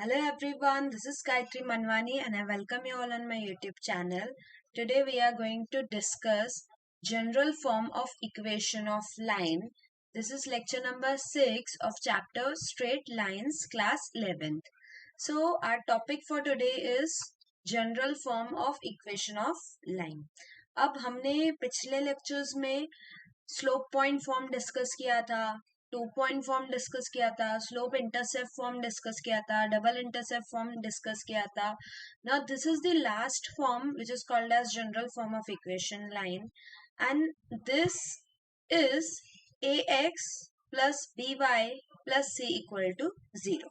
Hello everyone, this is Gayatri Manwani and I welcome you all on my YouTube channel. Today we are going to discuss general form of equation of line. This is lecture number 6 of chapter Straight Lines class 11th. So our topic for today is general form of equation of line. अब हमने पिछले lectures में slope point form discuss किया था, 2 point form discuss किया था, slope intercept form discuss किया था, डबल इंटरसेप्ट फॉर्म डिस्कस किया था. Now this is the last form which is called as general form of equation line and this is ax plus by plus c equal to 0.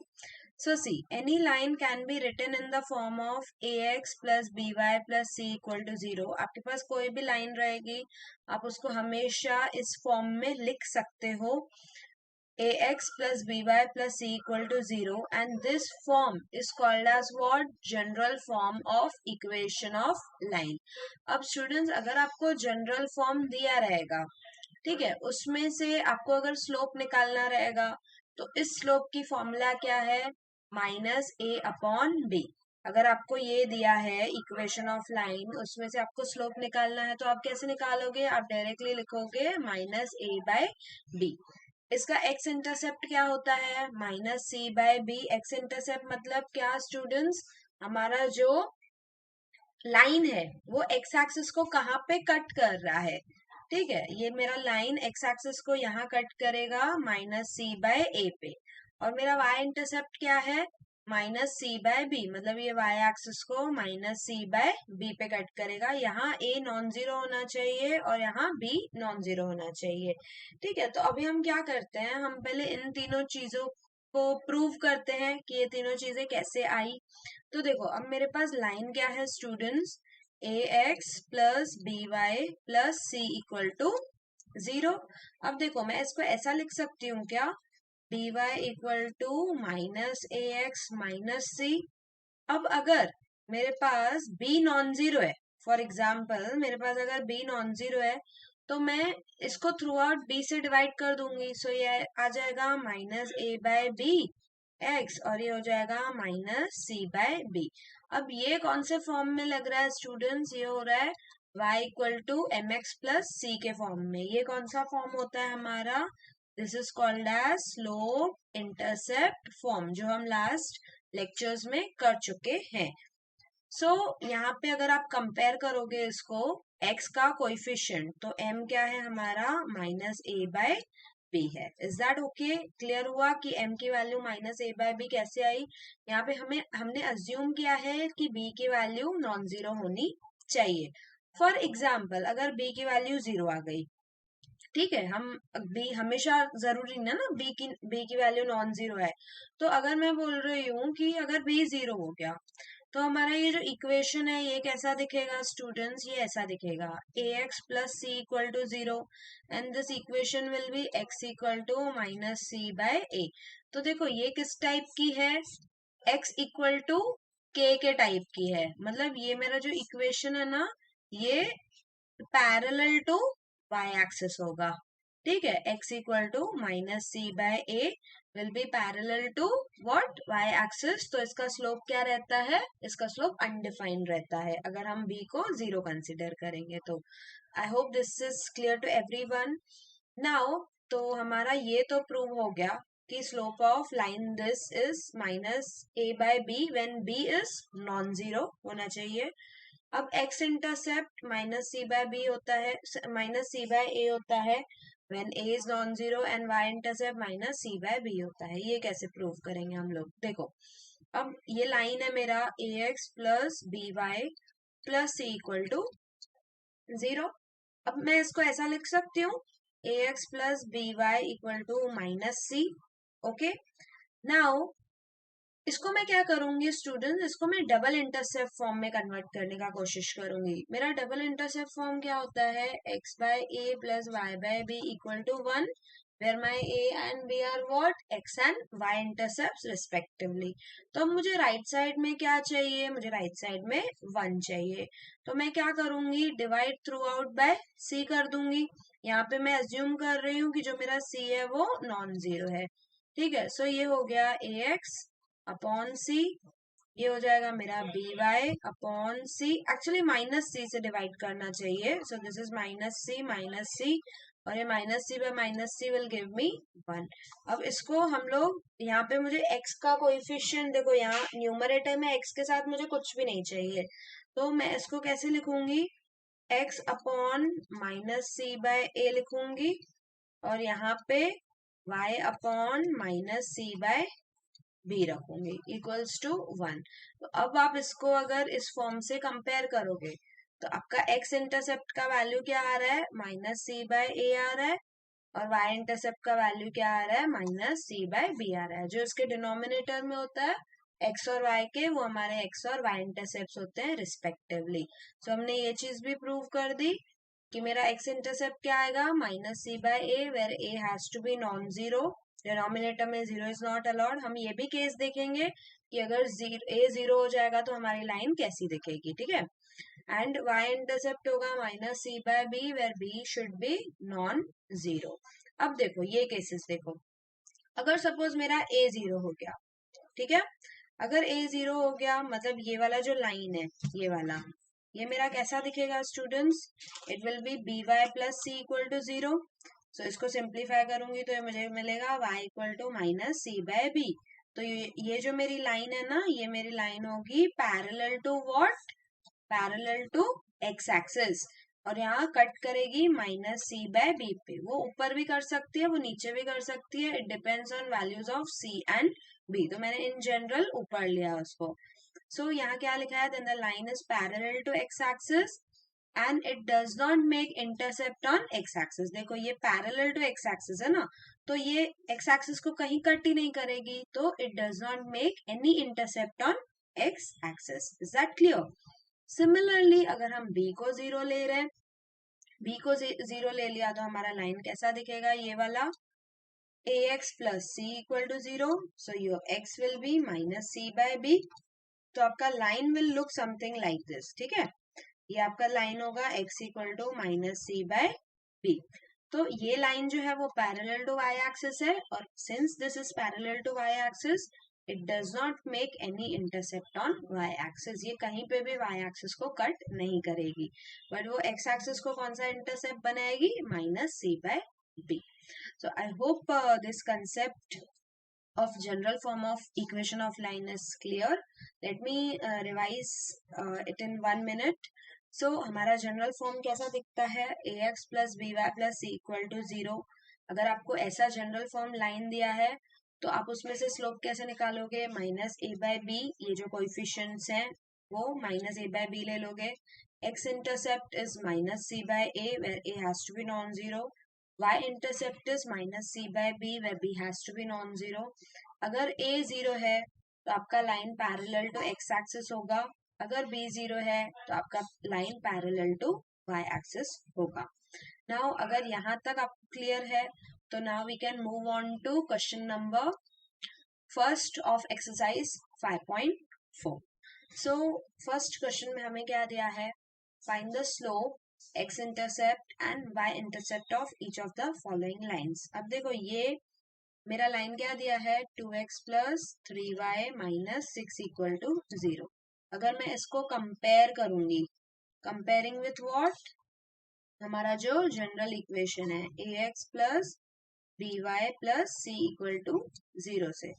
So see, any line can be written in the form of ax plus by plus c equal to 0. आपके पास कोई भी line रहेगी, आप उसको हमेशा इस form में लिख सकते हो, ax plus by plus c equal to 0, and this form is called as what? General form of equation of line. अब स्टूडेंट्स, अगर आपको जनरल फॉर्म दिया रहेगा, ठीक है, उसमें से आपको अगर स्लोप निकालना रहेगा तो इस स्लोप की फॉर्मूला क्या है? माइनस ए अपॉन बी. अगर आपको ये दिया है इक्वेशन ऑफ लाइन, उसमें से आपको स्लोप निकालना है तो आप कैसे निकालोगे? आप डायरेक्टली लिखोगे माइनस ए बाय बी. इसका एक्स इंटरसेप्ट क्या होता है? Minus C by B. X intercept मतलब क्या स्टूडेंट्स? हमारा जो लाइन है वो एक्स एक्सिस को कहाँ पे कट कर रहा है? ठीक है, ये मेरा लाइन एक्स एक्सिस को यहाँ कट करेगा माइनस सी बाय ए पे, और मेरा वाई इंटरसेप्ट क्या है? Minus C by B. मतलब ये वाई एक्सिस को माइनस सी बाय बी पे कट करेगा. यहाँ ए नॉन जीरो होना चाहिए और यहाँ बी नॉन जीरो होना चाहिए. ठीक है, तो अभी हम क्या करते हैं, हम पहले इन तीनों चीजों को प्रूव करते हैं कि ये तीनों चीजें कैसे आई. तो देखो, अब मेरे पास लाइन क्या है students? ax plus B Y plus C equal to 0. अब देखो, मैं इसको ऐसा लिख सकती हूँ क्या? B y equal to minus a x minus c. अब अगर मेरे पास b नॉन जीरो है, फॉर एग्जाम्पल मेरे पास अगर b नॉन जीरो है, तो मैं इसको थ्रू आउट b से डिवाइड कर दूंगी. सो ये आ जाएगा minus A by B x, और ये हो जाएगा माइनस सी बाय बी. अब ये कौन से फॉर्म में लग रहा है स्टूडेंट्स? ये हो रहा है y equal to m x plus c के फॉर्म में. ये कौन सा फॉर्म होता है हमारा? This is called as slope intercept form, जो हम लास्ट लेक्चर्स में कर चुके हैं. सो यहाँ पे अगर आप कंपेयर करोगे इसको, x का कोएफिशिएंट, तो m क्या है हमारा? माइनस ए बाय बी है. Is that okay? क्लियर हुआ कि m की value minus A by B कैसे आई? यहाँ पे हमने अज्यूम किया है कि b की वैल्यू नॉन जीरो होनी चाहिए. फॉर एग्जाम्पल, अगर b की वैल्यू 0 आ गई, ठीक है, हम बी हमेशा जरूरी ना ना बी की वैल्यू नॉन जीरो है, तो अगर मैं बोल रही हूँ कि अगर बी 0 हो गया, तो हमारा ये जो इक्वेशन है ये कैसा दिखेगा स्टूडेंट्स? ये ऐसा दिखेगा, a x plus C equal to 0, and this equation will be x equal to minus C by a. तो देखो, ये किस टाइप की है? X equal to k type की है. मतलब ये मेरा जो इक्वेशन है ना, ये पैरेलल टू वाई एक्सिस होगा. ठीक है, x equal to minus C by A will be parallel to what? Y axis. तो इसका स्लोप क्या रहता है? इसका स्लोप अनडिफाइंड रहता है अगर हम b को 0 कंसिडर करेंगे तो. I hope this is clear to everyone now. तो हमारा ये तो प्रूव हो गया कि slope of line this is minus A by B when b is non zero होना चाहिए. अब x intercept minus C by B होता है, माइनस सी बाय ए होता है when a is non zero, and y intercept minus C by B होता है. ये कैसे प्रूव करेंगे हम लोग? देखो, अब ये लाइन है मेरा a x plus B Y plus C equal to 0. अब मैं इसको ऐसा लिख सकती हूँ, a x plus B y equal to minus c. Okay, now इसको मैं क्या करूंगी स्टूडेंट? इसको मैं डबल इंटरसेप्ट फॉर्म में कन्वर्ट करने का कोशिश करूंगी. मेरा डबल इंटरसेप्ट फॉर्म क्या होता है? x by a plus y by b equal to 1, where my a and b are what? x and y intercepts respectively. तो अब मुझे राइट साइड में क्या चाहिए? मुझे राइट साइड में 1 चाहिए. तो मैं क्या करूंगी? Divide through out by c कर दूंगी. यहाँ पे मैं अज्यूम कर रही हूँ कि जो मेरा c है वो नॉन जीरो है. ठीक है, सो ये हो गया ए एक्स अपॉन सी, ये हो जाएगा मेरा b y upon c, actually minus c से डिवाइड करना चाहिए, so this is minus c और ये minus C by minus c will give me 1। अब इसको हम लोग यहाँ पे, मुझे x का कोएफिशिएंट देखो, यहाँ न्यूमरेटर में x के साथ मुझे कुछ भी नहीं चाहिए, तो मैं इसको कैसे लिखूंगी, x upon minus C by ए लिखूंगी और यहाँ पे y upon minus C by B रखूंगी इक्वल्स टू 1। तो अब आप इसको अगर इस फॉर्म से कंपेयर करोगे तो आपका x इंटरसेप्ट का वैल्यू क्या आ रहा है, माइनस सी बाय ए आ रहा है, और y इंटरसेप्ट का वैल्यू क्या आ रहा है, माइनस सी बाय बी आ रहा है। जो इसके डिनोमिनेटर में होता है x और y के, वो हमारे x और y इंटरसेप्ट होते हैं रिस्पेक्टिवली। सो हमने ये चीज भी प्रूव कर दी कि मेरा x इंटरसेप्ट क्या आएगा, minus C by a, where a has to be non zero, denominator में जीरो इज नॉट अलाउड। हम ये भी केस देखेंगे कि अगर ए जीरो हो जाएगा तो हमारी लाइन कैसी दिखेगी, ठीक है। एंड y इंटरसेप्ट होगा minus C by b, where b should be non zero. अब देखो ये केसेस देखो, अगर सपोज मेरा a जीरो हो गया, ठीक है, अगर a जीरो हो गया मतलब ये वाला जो लाइन है, ये वाला, ये मेरा कैसा दिखेगा students, it will be b Y plus C equal to zero. So इसको सिंप्लीफाई करूंगी तो ये मुझे मिलेगा y equal to minus C by b. तो ये जो मेरी लाइन है ना, ये मेरी लाइन होगी parallel to what, parallel to x axis, और यहाँ कट करेगी माइनस सी बाय बी पे। वो ऊपर भी कर सकती है, वो नीचे भी कर सकती है, it depends on values of c and b. तो मैंने इन जनरल ऊपर लिया उसको। सो यहाँ क्या लिखा है, then the line is parallel to x axis and it does not make intercept on x axis. देखो ये पैरेलल टू एक्स एक्सिस है ना, तो ये एक्स एक्सिस को कहीं कट ही नहीं करेगी, तो it does not make any intercept on x axis. Is that clear? Similarly अगर हम b को जीरो ले रहे हैं, b को जीरो ले लिया तो हमारा लाइन कैसा दिखेगा, ये वाला ax plus C equal to zero, so your x will be minus C by b। तो आपका line will look something like this, ठीक है, ये आपका लाइन होगा x equal to minus C by b। तो ये लाइन जो है वो पैरेलल टू y एक्सिस है, और since this is parallel to y axis it does not make any intercept on y axis. ये कहीं पे भी y एक्सिस को कट नहीं करेगी, बट वो x एक्सिस को कौन सा इंटरसेप्ट बनाएगी, minus C by b। So I hope this concept of general form of equation of line is clear. Let me revise it in 1 minute. So हमारा general form कैसा दिखता है, ax plus B Y plus C equal to zero. अगर आपको ऐसा general form line दिया है तो आप उसमें से स्लोप कैसे निकालोगे, माइनस ए बाय बी, ये जो कोएफिशिएंट्स हैं वो माइनस ए बाय बी ले लोगे। x intercept is minus C by a, where a has to be non zero. y intercept is minus C by b, where b has to be non zero. अगर a zero है तो आपका line parallel to x axis होगा, अगर b zero है तो आपका line parallel to y axis होगा। नाउ अगर यहाँ तक आपको क्लियर है तो now we can move on to question number first of exercise 5.4। So first question में हमें क्या दिया है, find the slope x intercept and y intercept of each of the following lines. अब देखो ये मेरा लाइन क्या दिया है, 2x plus 3y minus 6 equal to zero. अगर मैं इसको कंपेयर करूंगी, कंपेयरिंग विथ व्हाट, हमारा जो जनरल इक्वेशन है ax plus by plus c equal to zero से,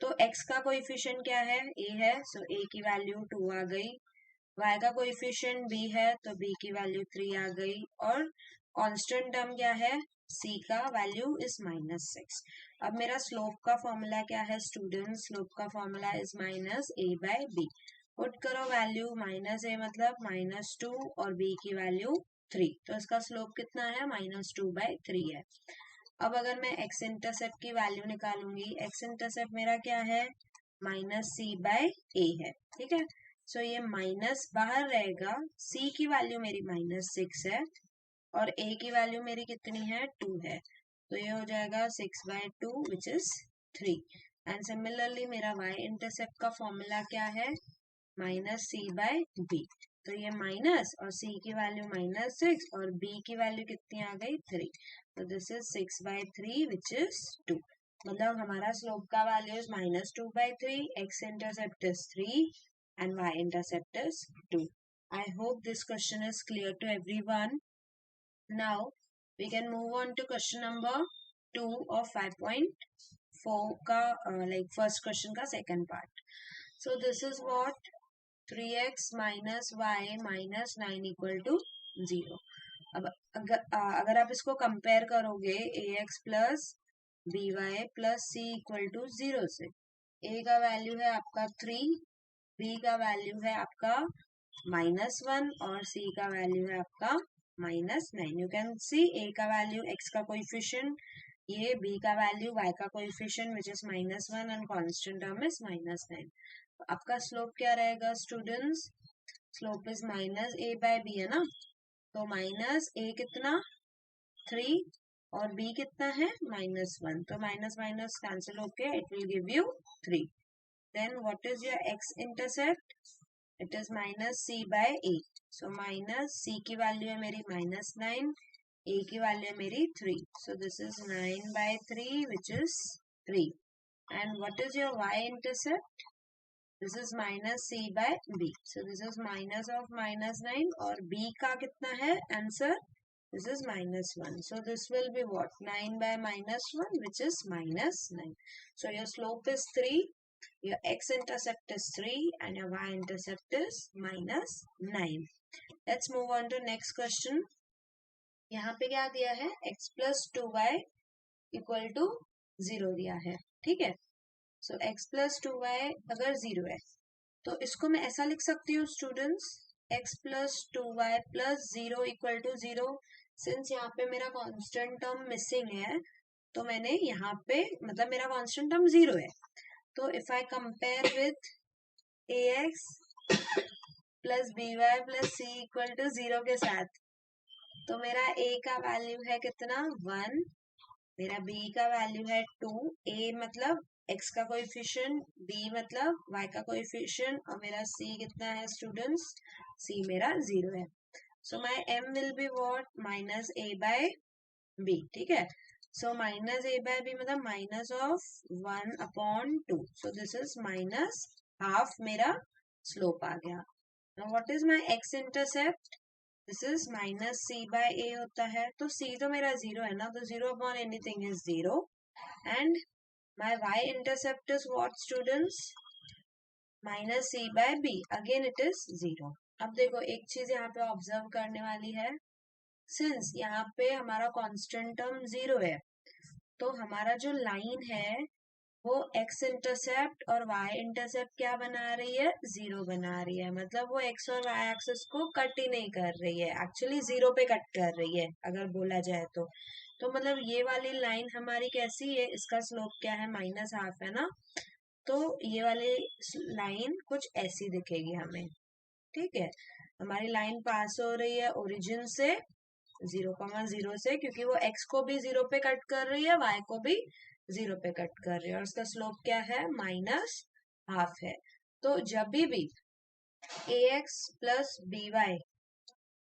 तो x का कोएफिशिएंट क्या है, a है, सो a की वैल्यू 2 आ गई, y का कोएफिशिएंट b है तो b की वैल्यू 3 आ गई, और कांस्टेंट टर्म क्या है, c का वैल्यू इज माइनस 6। अब मेरा स्लोप का फॉर्मूला क्या है स्टूडेंट, स्लोप का formula is minus a by b। Put करो वैल्यू, माइनस a मतलब माइनस 2 और b की वैल्यू 3, तो इसका स्लोप कितना है, माइनस 2 बाय 3 है। अब अगर मैं x इंटरसेप्ट की वैल्यू निकालूंगी, x इंटरसेप्ट मेरा क्या है, माइनस सी बाय ए है, ठीक है। सो ये माइनस बाहर रहेगा, c की वैल्यू मेरी माइनस 6 है और a की वैल्यू मेरी कितनी है, 2 है, तो ये हो जाएगा 6 by 2 which is 3। And similarly मेरा y इंटरसेप्ट का फॉर्मूला क्या है, माइनस सी बाय बी, तो ये माइनस और c की वैल्यू माइनस 6 और b की वैल्यू कितनी आ गई, 3, तो this is 6 by 3 which is 2। मतलब हमारा स्लोप का value is -2/3, x intercept is 3 and y intercept is 2. I hope this question is clear to everyone. Now we can move on to question number 2 of 5.4 का like first question का second part. So this is what 3x minus y minus 9 equal to 0. अब अगर आप इसको compare करोगे ax plus by plus c equal to 0 से, a का value है आपका 3, b का वैल्यू है आपका -1 और c का वैल्यू है आपका -9. यू कैन सी a का वैल्यू x का कोएफिशिएंट, ये b का वैल्यू y का coefficient which is -1 and constant term is -9. आपका स्लोप क्या रहेगा स्टूडेंट्स? स्लोप इज -a/b है ना, तो माइनस a कितना 3 और b कितना है -1, तो माइनस माइनस कैंसिल होके it will give you 3. Then what is your x intercept? It is -c/a. So minus c की वैल्यू है मेरी -9, a की वैल्यू है मेरी 3, so this is 9/3 which is 3. And what is your y intercept? This is minus c by b. So this is minus of -9 और b का कितना है answer? This is -1. So this will be what? 9 by -1 which is -9. So your slope is 3, your x-intercept is 3 and your y-intercept is -9. Let's move on to next question. यहाँ पे क्या दिया है? x plus 2y equal to 0 दिया है, ठीक है. सो x plus 2y अगर 0 है तो इसको मैं ऐसा लिख सकती हूँ students, x plus 2y plus 0 equal to 0. Since यहाँ पे मेरा कांस्टेंट टर्म मिसिंग है तो मैंने यहाँ पे मतलब मेरा कांस्टेंट टर्म 0 है, तो if I compare with ax plus by plus c equal to 0 के साथ, तो मेरा a का वैल्यू है कितना 1, मेरा b का वैल्यू है 2, a मतलब x का कोएफिशिएंट, b मतलब y का कोएफिशिएंट और मेरा c कितना है स्टूडेंट्स? c मेरा 0 है. सो my m will be what? -a/b. ठीक है. सो -a/b मतलब minus of 1/2. So this is -half मेरा स्लोप आ गया. Now what is my x intercept? This is -c/a होता है, तो c तो मेरा 0 है ना, तो 0/anything is 0. And my y-intercept is what students? -c/b. Again it is 0. अब देखो एक चीज यहाँ पे ऑब्जर्व करने वाली है, सिंस यहाँ पे हमारा कांस्टेंट टर्म 0 है तो हमारा जो लाइन है वो x इंटरसेप्ट और y इंटरसेप्ट क्या बना रही है? 0 बना रही है. मतलब वो x और y एक्सिस को कट ही नहीं कर रही है, एक्चुअली 0 पे कट कर रही है अगर बोला जाए तो मतलब ये वाली लाइन हमारी कैसी है? इसका स्लोप क्या है? -हाफ है ना, तो ये वाली लाइन कुछ ऐसी दिखेगी हमें, ठीक है. हमारी लाइन पास हो रही है ओरिजिन से 0,0 से, क्योंकि वो x को भी 0 पे कट कर रही है, y को भी 0 पे कट कर रही है और उसका स्लोप क्या है? -हाफ है. तो जब भी ax प्लस by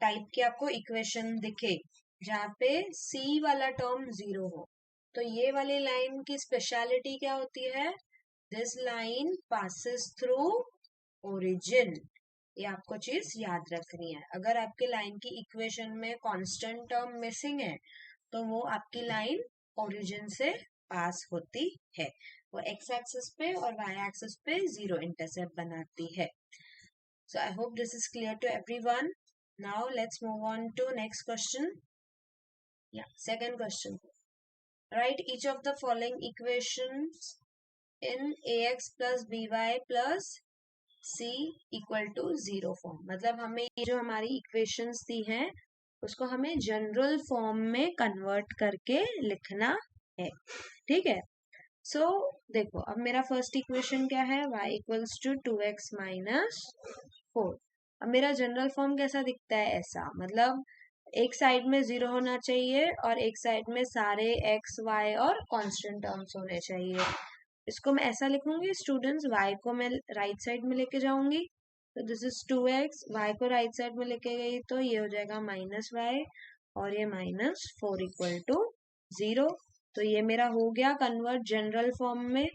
टाइप की आपको इक्वेशन दिखे जहाँ पे c वाला टर्म 0 हो, तो ये वाली लाइन की स्पेशलिटी क्या होती है? This line passes through origin. ये आपको चीज याद रखनी है. अगर आपकी लाइन की इक्वेशन में कांस्टेंट टर्म मिसिंग है तो वो आपकी लाइन ओरिजिन से पास होती है, वो एक्स एक्सिस पे और वाई एक्सिस पे 0 इंटरसेप्ट बनाती है. So I hope this is clear to everyone. Now let's move on to next question. Yeah, second question. Write each of the following equations in ax plus by plus c equal to 0 form. मतलब हमें ये जो हमारी equations दी हैं उसको हमें general form में convert करके लिखना है, ठीक है. सो देखो अब मेरा फर्स्ट इक्वेशन क्या है? y equals to 2x minus 4. अब मेरा जनरल फॉर्म कैसा दिखता है? ऐसा, मतलब एक साइड में 0 होना चाहिए और एक साइड में सारे x, y और कांस्टेंट टर्म्स होने चाहिए. इसको मैं ऐसा लिखूंगी स्टूडेंट्स, y को मैं राइट साइड में लेके जाऊंगी तो दिस इज 2x, y को राइट साइड में लेके गई तो ये हो जाएगा -y और ये -4 इक्वल टू 0. तो ये मेरा हो गया कन्वर्ट जनरल फॉर्म में,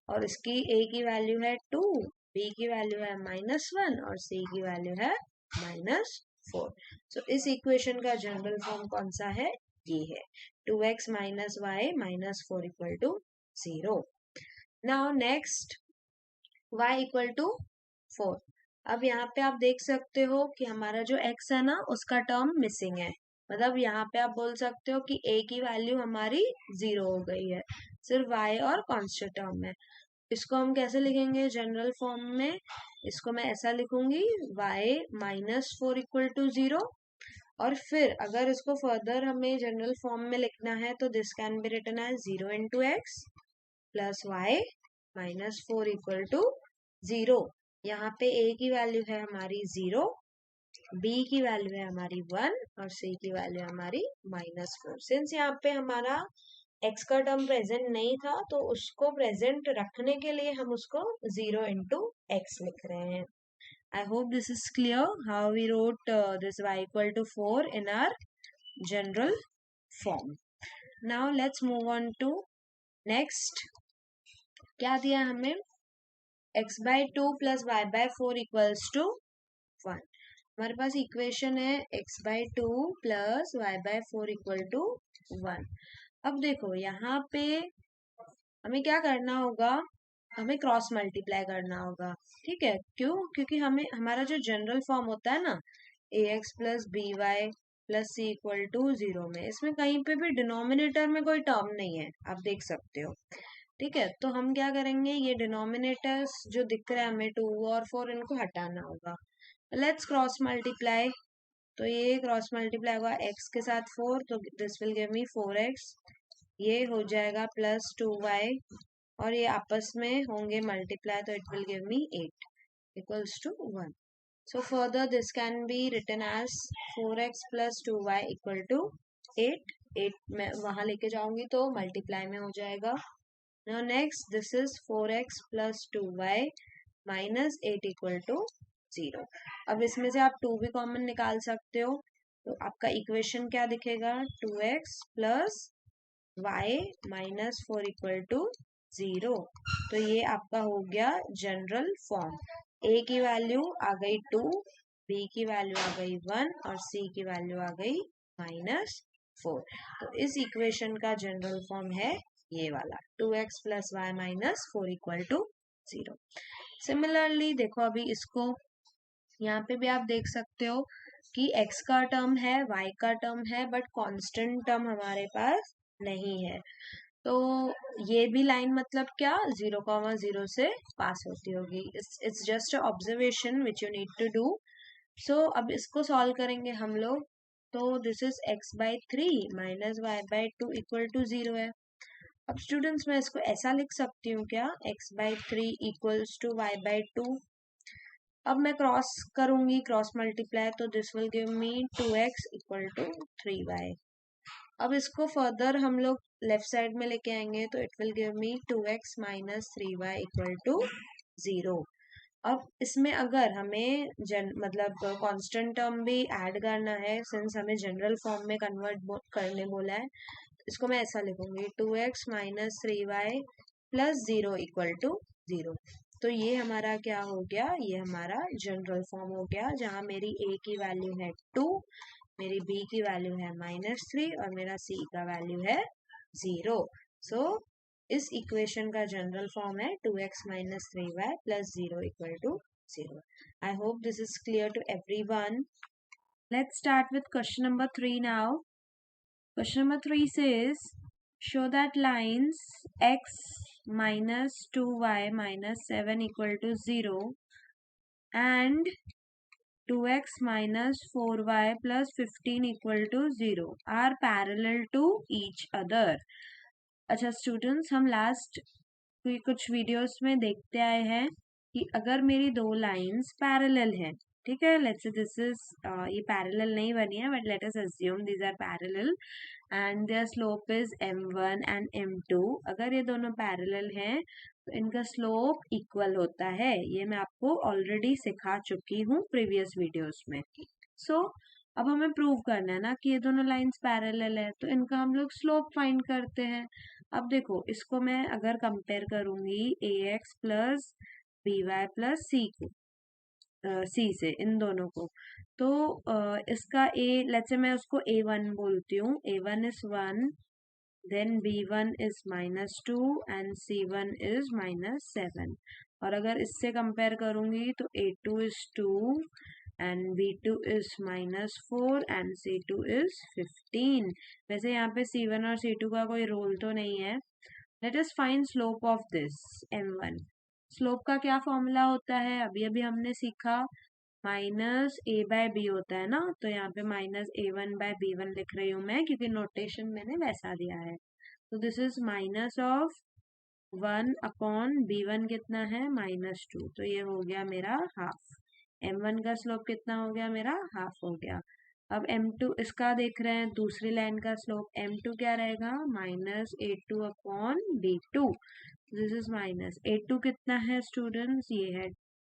और इसकी a की वैल्यू है 2, b की वैल्यू है -1 और c की वैल्यू है -4। सो इस इक्वेशन का जनरल फॉर्म कौन सा है? ये है 2x - y - 4 = 0। Now next y = 4। अब यहाँ पे आप देख सकते हो कि हमारा जो x है ना उसका टर्म मिसिंग है, मतलब यहाँ पे आप बोल सकते हो कि a की वैल्यू हमारी 0 हो गई है, सिर्फ y और कांस्टेंट टर्म है। इसको हम कैसे लिखेंगे जनरल फॉर्म में? इसको मैं ऐसा लिखूंगी y - 4 = 0, और फिर अगर इसको फर्दर हमें जनरल फॉर्म में लिखना है तो this can be written as 0 × x + y - 4 = 0। यहाँ पे a की वैल्यू है हमारी 0, b की वैल्यू है हमारी 1 और c की वैल्यू है हमारी -4। सिंस यहाँ पे हमारा x का टर्म प्रेजेंट नहीं था तो उसको प्रेजेंट रखने के लिए हम उसको 0 × x लिख रहे हैं। I hope this is clear how we wrote this y = 4 in our general form. Now let's move on to next. क्या दिया हमें? x/2 + y/4 = 1। हमारे पास इक्वेशन है x/2 + y/4 = 1। अब देखो यहाँ पे हमें क्या करना होगा, हमें क्रॉस मल्टीप्लाई करना होगा, ठीक है? क्यों? क्योंकि हमें हमारा जो जनरल फॉर्म होता है ना ax + by + c = 0 में, इसमें कहीं पे भी डिनोमिनेटर में कोई टर्म नहीं है, आप देख सकते हो, ठीक है? तो हम क्या करेंगे, ये डिनोमिनेटर्स जो दिख रहा है हमें 2 और 4 इनको हटाना होगा। Let's cross multiply. तो ये क्रॉस मल्टीप्लाई होगा x के साथ 4, तो this will give me 4x, ये हो जाएगा +2y, और ये आपस में होंगे मल्टीप्लाई, तो it will give me 8 = 1। So further this can be written as 4x + 2y = 8। 8 मैं वहां लेके जाऊंगी तो मल्टीप्लाई में हो जाएगा। Now next this is 4x + 2y - 8 = 0। अब इसमें से आप 2 भी कॉमन निकाल सकते हो, तो आपका इक्वेशन क्या दिखेगा? 2x + y - 4 = 0। तो ये आपका हो गया जनरल फॉर्म। a की वैल्यू आ गई 2, b की वैल्यू आ गई 1 और c की वैल्यू आ गई -4। तो इस इक्वेशन का जनरल फॉर्म है ये वाला 2x + y - 4 = 0। सिमिलरली देखो अभी इसको यहाँ पे भी आप देख सकते हो कि x का टर्म है, y का टर्म है, बट कांस्टेंट टर्म हमारे पास नहीं है। तो ये भी लाइन मतलब क्या 0,0 से पास होती होगी। It's just observation which you need to do. So अब इसको सॉल्व करेंगे हम लोग। तो दिस इज x/3 - y/2 = 0 है। अब स्टूडेंट्स मैं इसको ऐसा लिख सकती हूँ क्या, x/3 = y/2। अब मैं क्रॉस करूंगी, क्रॉस मल्टीप्लाई, तो this will give me 2x = 3y। अब इसको फर्दर हम लोग लेफ्ट साइड में लेके आएंगे तो it will give me 2x - 3y = 0। अब इसमें अगर हमें मतलब कांस्टेंट टर्म भी ऐड करना है, सिंस हमें जनरल फॉर्म में कन्वर्ट करने बोला है, इसको मैं ऐसा लिखूंगी 2x - 3y + 0 = 0। तो ये हमारा क्या हो गया, ये हमारा जनरल फॉर्म हो गया, जहां मेरी a की वैल्यू है 2, मेरी b की वैल्यू है -3 और मेरा c का वैल्यू है 0। सो इस इक्वेशन का जनरल फॉर्म है 2x - 3y + 0 = 0। I hope this is clear to everyone. Let's start with question number 3 now. Question number 3 says, show that lines x - 2y - 7 = 0 and 2x - 4y + 15 = 0 are parallel to each other. अच्छा students, हम last कुछ videos में देखते आए हैं कि अगर मेरी दो लाइंस पैरेलल हैं, ठीक है, लेट्स से दिस इज ये पैरेलल नहीं बनी है but let us assume these are parallel and their slope is m1 and m2। अगर ये दोनों पैरेलल हैं तो इनका स्लोप इक्वल होता है, ये मैं आपको ऑलरेडी सिखा चुकी हूँ प्रीवियस वीडियोस में। सो अब हमें प्रूव करना है ना कि ये दोनों लाइंस पैरेलल है, तो इनका हम लोग स्लोप फाइंड करते हैं। अब देखो, इसको मैं अगर कंपेयर करूंगी ए x plus B Y plus सी को, सी से, इन दोनों को, तो इसका ए, लेट्स से मैं उसको ए वन बोलती हूँ, a one is one, then b one is -2 and c one is -7। और अगर इससे कंपेयर करूंगी तो a two is 2 and b two is -4 and c two is 15। वैसे यहाँ पे सी वन और सी टू का कोई रोल तो नहीं है। Let us find slope of this m1। Slope का क्या फॉर्मूला होता है, अभी अभी हमने सीखा, माइनस ए बाय बी होता है ना, तो यहाँ पे -a1/b1 लिख रही हूँ मैं, क्योंकि नोटेशन मैंने वैसा दिया है। तो this is minus of 1/b1 कितना है, -2, तो ये हो गया मेरा हाफ। m1 का स्लोप कितना हो गया मेरा, हाफ हो गया। अब m2 इसका देख रहे हैं, दूसरी लाइन का स्लोप m2 क्या रहेगा, -a2/b2। This is minus, a2 कितना है स्टूडेंट्स, ये है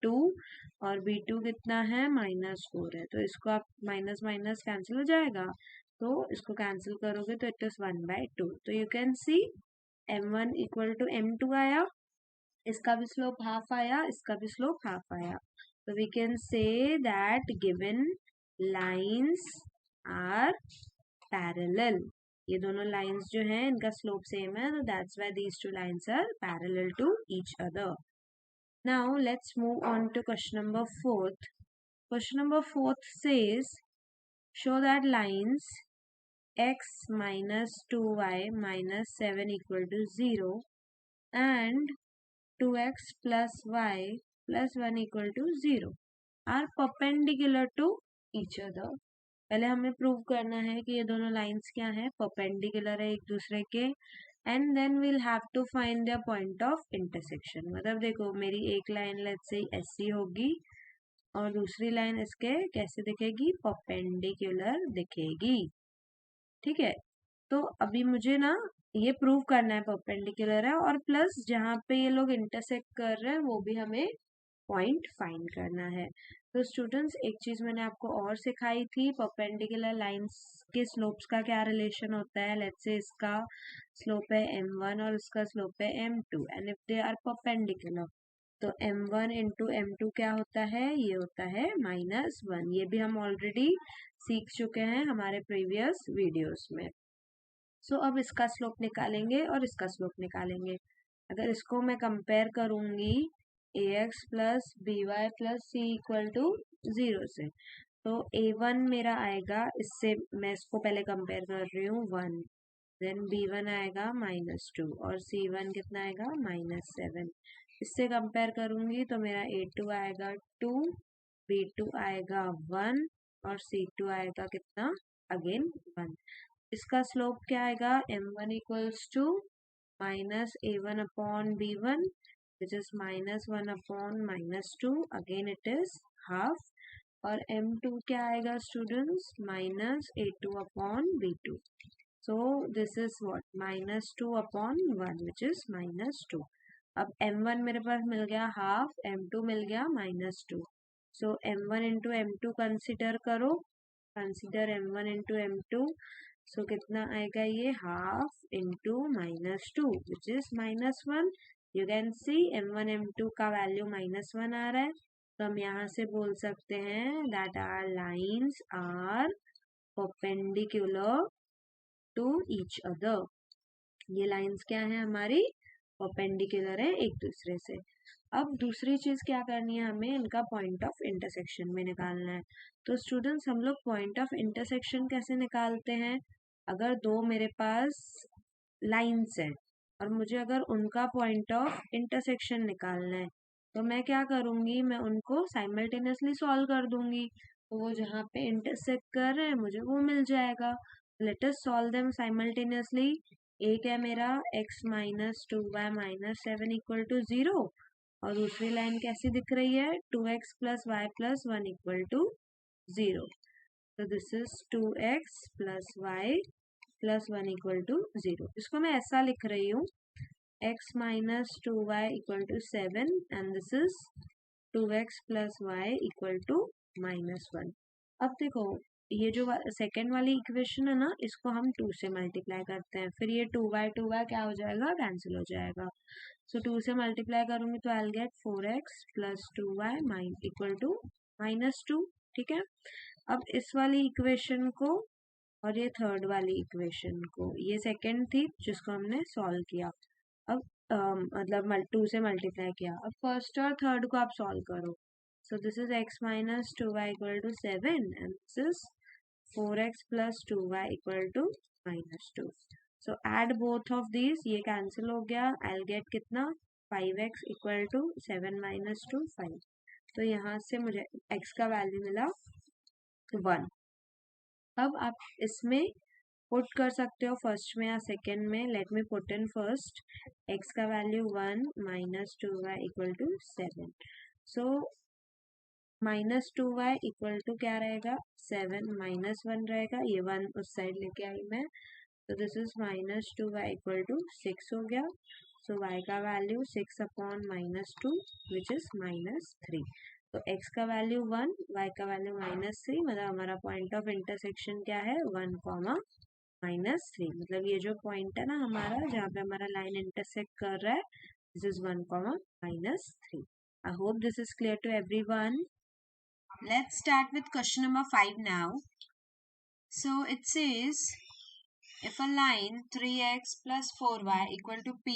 2, और b2 कितना है, -4 है। तो इसको आप माइनस माइनस कैंसिल हो जाएगा, तो इसको कैंसिल करोगे तो इट इज 1/2। तो you can see m1 equal to m2 आया, इसका भी स्लोप हाफ आया, इसका भी स्लोप हाफ आया। तो we can say that given lines are parallel. ये दोनों लाइंस जो हैं इनका स्लोप सेम है, तो that's why these two lines are parallel to each other. Now let's move on to question number 4th। Question number 4th says show that lines x minus 2y minus 7 equal to 0 and 2x plus y plus 1 equal to 0 are perpendicular to each other। पहले हमें prove करना है कि ये दोनों lines क्या है, perpendicular है एक दूसरे के, and then we'll have to find the point of intersection. मतलब देखो, मेरी एक लाइन लेट्स से ऐसी होगी और दूसरी लाइन इसके कैसे दिखेगी, परपेंडिकुलर दिखेगी। ठीक है, तो अभी मुझे ना ये प्रूव करना है परपेंडिकुलर है, और प्लस जहाँ पे ये लोग इंटरसेक्ट कर रहे हैं वो भी हमें पॉइंट फाइंड करना है। तो स्टूडेंट्स, एक चीज मैंने आपको और सिखाई थी, परपेंडिकुलर लाइंस के स्लोप्स का क्या रिलेशन होता है। लेट्स से इसका स्लोप है m1 और इसका स्लोप है m2, and if they are perpendicular तो m1 इंटू m2 क्या होता है, ये होता है -1। ये भी हम ऑलरेडी सीख चुके हैं हमारे प्रीवियस वीडियोस में। सो अब इसका स्लोप निकालेंगे और इसका स्लोप निकालेंगे। अगर इसको मैं कंपेयर करूंगी ax plus B Y plus C equal to 0 से, तो a1 मेरा आएगा, इससे मैं इसको पहले कंपेयर कर रही हूँ 1, देन b1 आएगा -2 और c1 कितना आएगा, -7। इससे कंपेयर करूंगी तो मेरा a2 आएगा 2, b2 आएगा 1 और c2 आएगा कितना, अगेन 1। इसका स्लोप क्या आएगा, m1 equals to -a1/b1 which is -1/-2, again it is half, और m2 क्या आएगा students, -a2/b2। So this is what, -2/1 which is -2। अब m1 मेरे पास मिल गया हाफ, m2 मिल गया -2। सो m1 इंटू m2 कंसिडर करो, कंसिडर m1 इंटू m2। सो कितना आएगा, ये half into -2 which is -1। You can see m1 m2 का वैल्यू -1 आ रहा है, तो हम यहाँ से बोल सकते हैं that our lines are perpendicular to each other. ये लाइंस क्या है हमारी, परपेंडिकुलर है एक दूसरे से। अब दूसरी चीज क्या करनी है, हमें इनका पॉइंट ऑफ इंटरसेक्शन में निकालना है। तो स्टूडेंट्स, हम लोग पॉइंट ऑफ इंटरसेक्शन कैसे निकालते हैं, अगर दो मेरे पास लाइंस है और मुझे अगर उनका पॉइंट ऑफ इंटरसेक्शन निकालना है, तो मैं क्या करूंगी, मैं उनको साइमल्टेनियसली सॉल्व कर दूंगी, तो वो जहाँ पे इंटरसेक्ट कर रहे हैं मुझे वो मिल जाएगा। Let us solve them simultaneously. एक है मेरा x - 2y - 7 इक्वल टू 0, और दूसरी लाइन कैसी दिख रही है, 2x + y + 1 इक्वल टू 0। तो this is 2x + y + 1 equal to 0। इसको मैं ऐसा लिख रही हूँ, x - 2y = 7 and this is 2x + y = -1। अब देखो, ये जो सेकेंड वाली इक्वेशन है ना, इसको हम 2 से मल्टीप्लाई करते हैं, फिर ये 2 क्या हो जाएगा, कैंसिल हो जाएगा। सो 2 से मल्टीप्लाई करूंगी तो I get 4x plus 2y equal to -2। ठीक है, अब इस वाली इक्वेशन को और ये थर्ड वाली इक्वेशन को, ये सेकेंड थी जिसको हमने सॉल्व किया, अब मतलब 2 से मल्टीप्लाई किया, अब फर्स्ट और थर्ड को आप सॉल्व करो। So this is x minus 2y equal to 7 and this is 4x plus 2y equal to -2। So add both of these, ये कैंसिल हो गया, आई गेट कितना 5x इक्वल टू 7 माइनस 2 5। तो यहाँ से मुझे x का वैल्यू मिला 1। अब आप इसमें पुट कर सकते हो फर्स्ट में या सेकेंड में। Let me put in first, x का value 1 minus 2y equal to 7। So -2y equal to क्या रहेगा, 7 -1 रहेगा, ये 1 उस साइड लेके आई मैं, तो this is -2y equal to 6 हो गया। सो y का वैल्यू 6 अपॉन -2 विच इज -3। तो x का वैल्यू 1, y का वैल्यू -3, मतलब हमारा पॉइंट ऑफ इंटरसेक्शन क्या है, 1, -3। मतलब ये जो पॉइंट है ना हमारा, जहाँ पे हमारा लाइन इंटरसेक्ट कर रहा है, this is 1, -3। I hope this is clear to everyone. Let's start with question number 5 now. So it says, if a line 3x plus 4y equal to p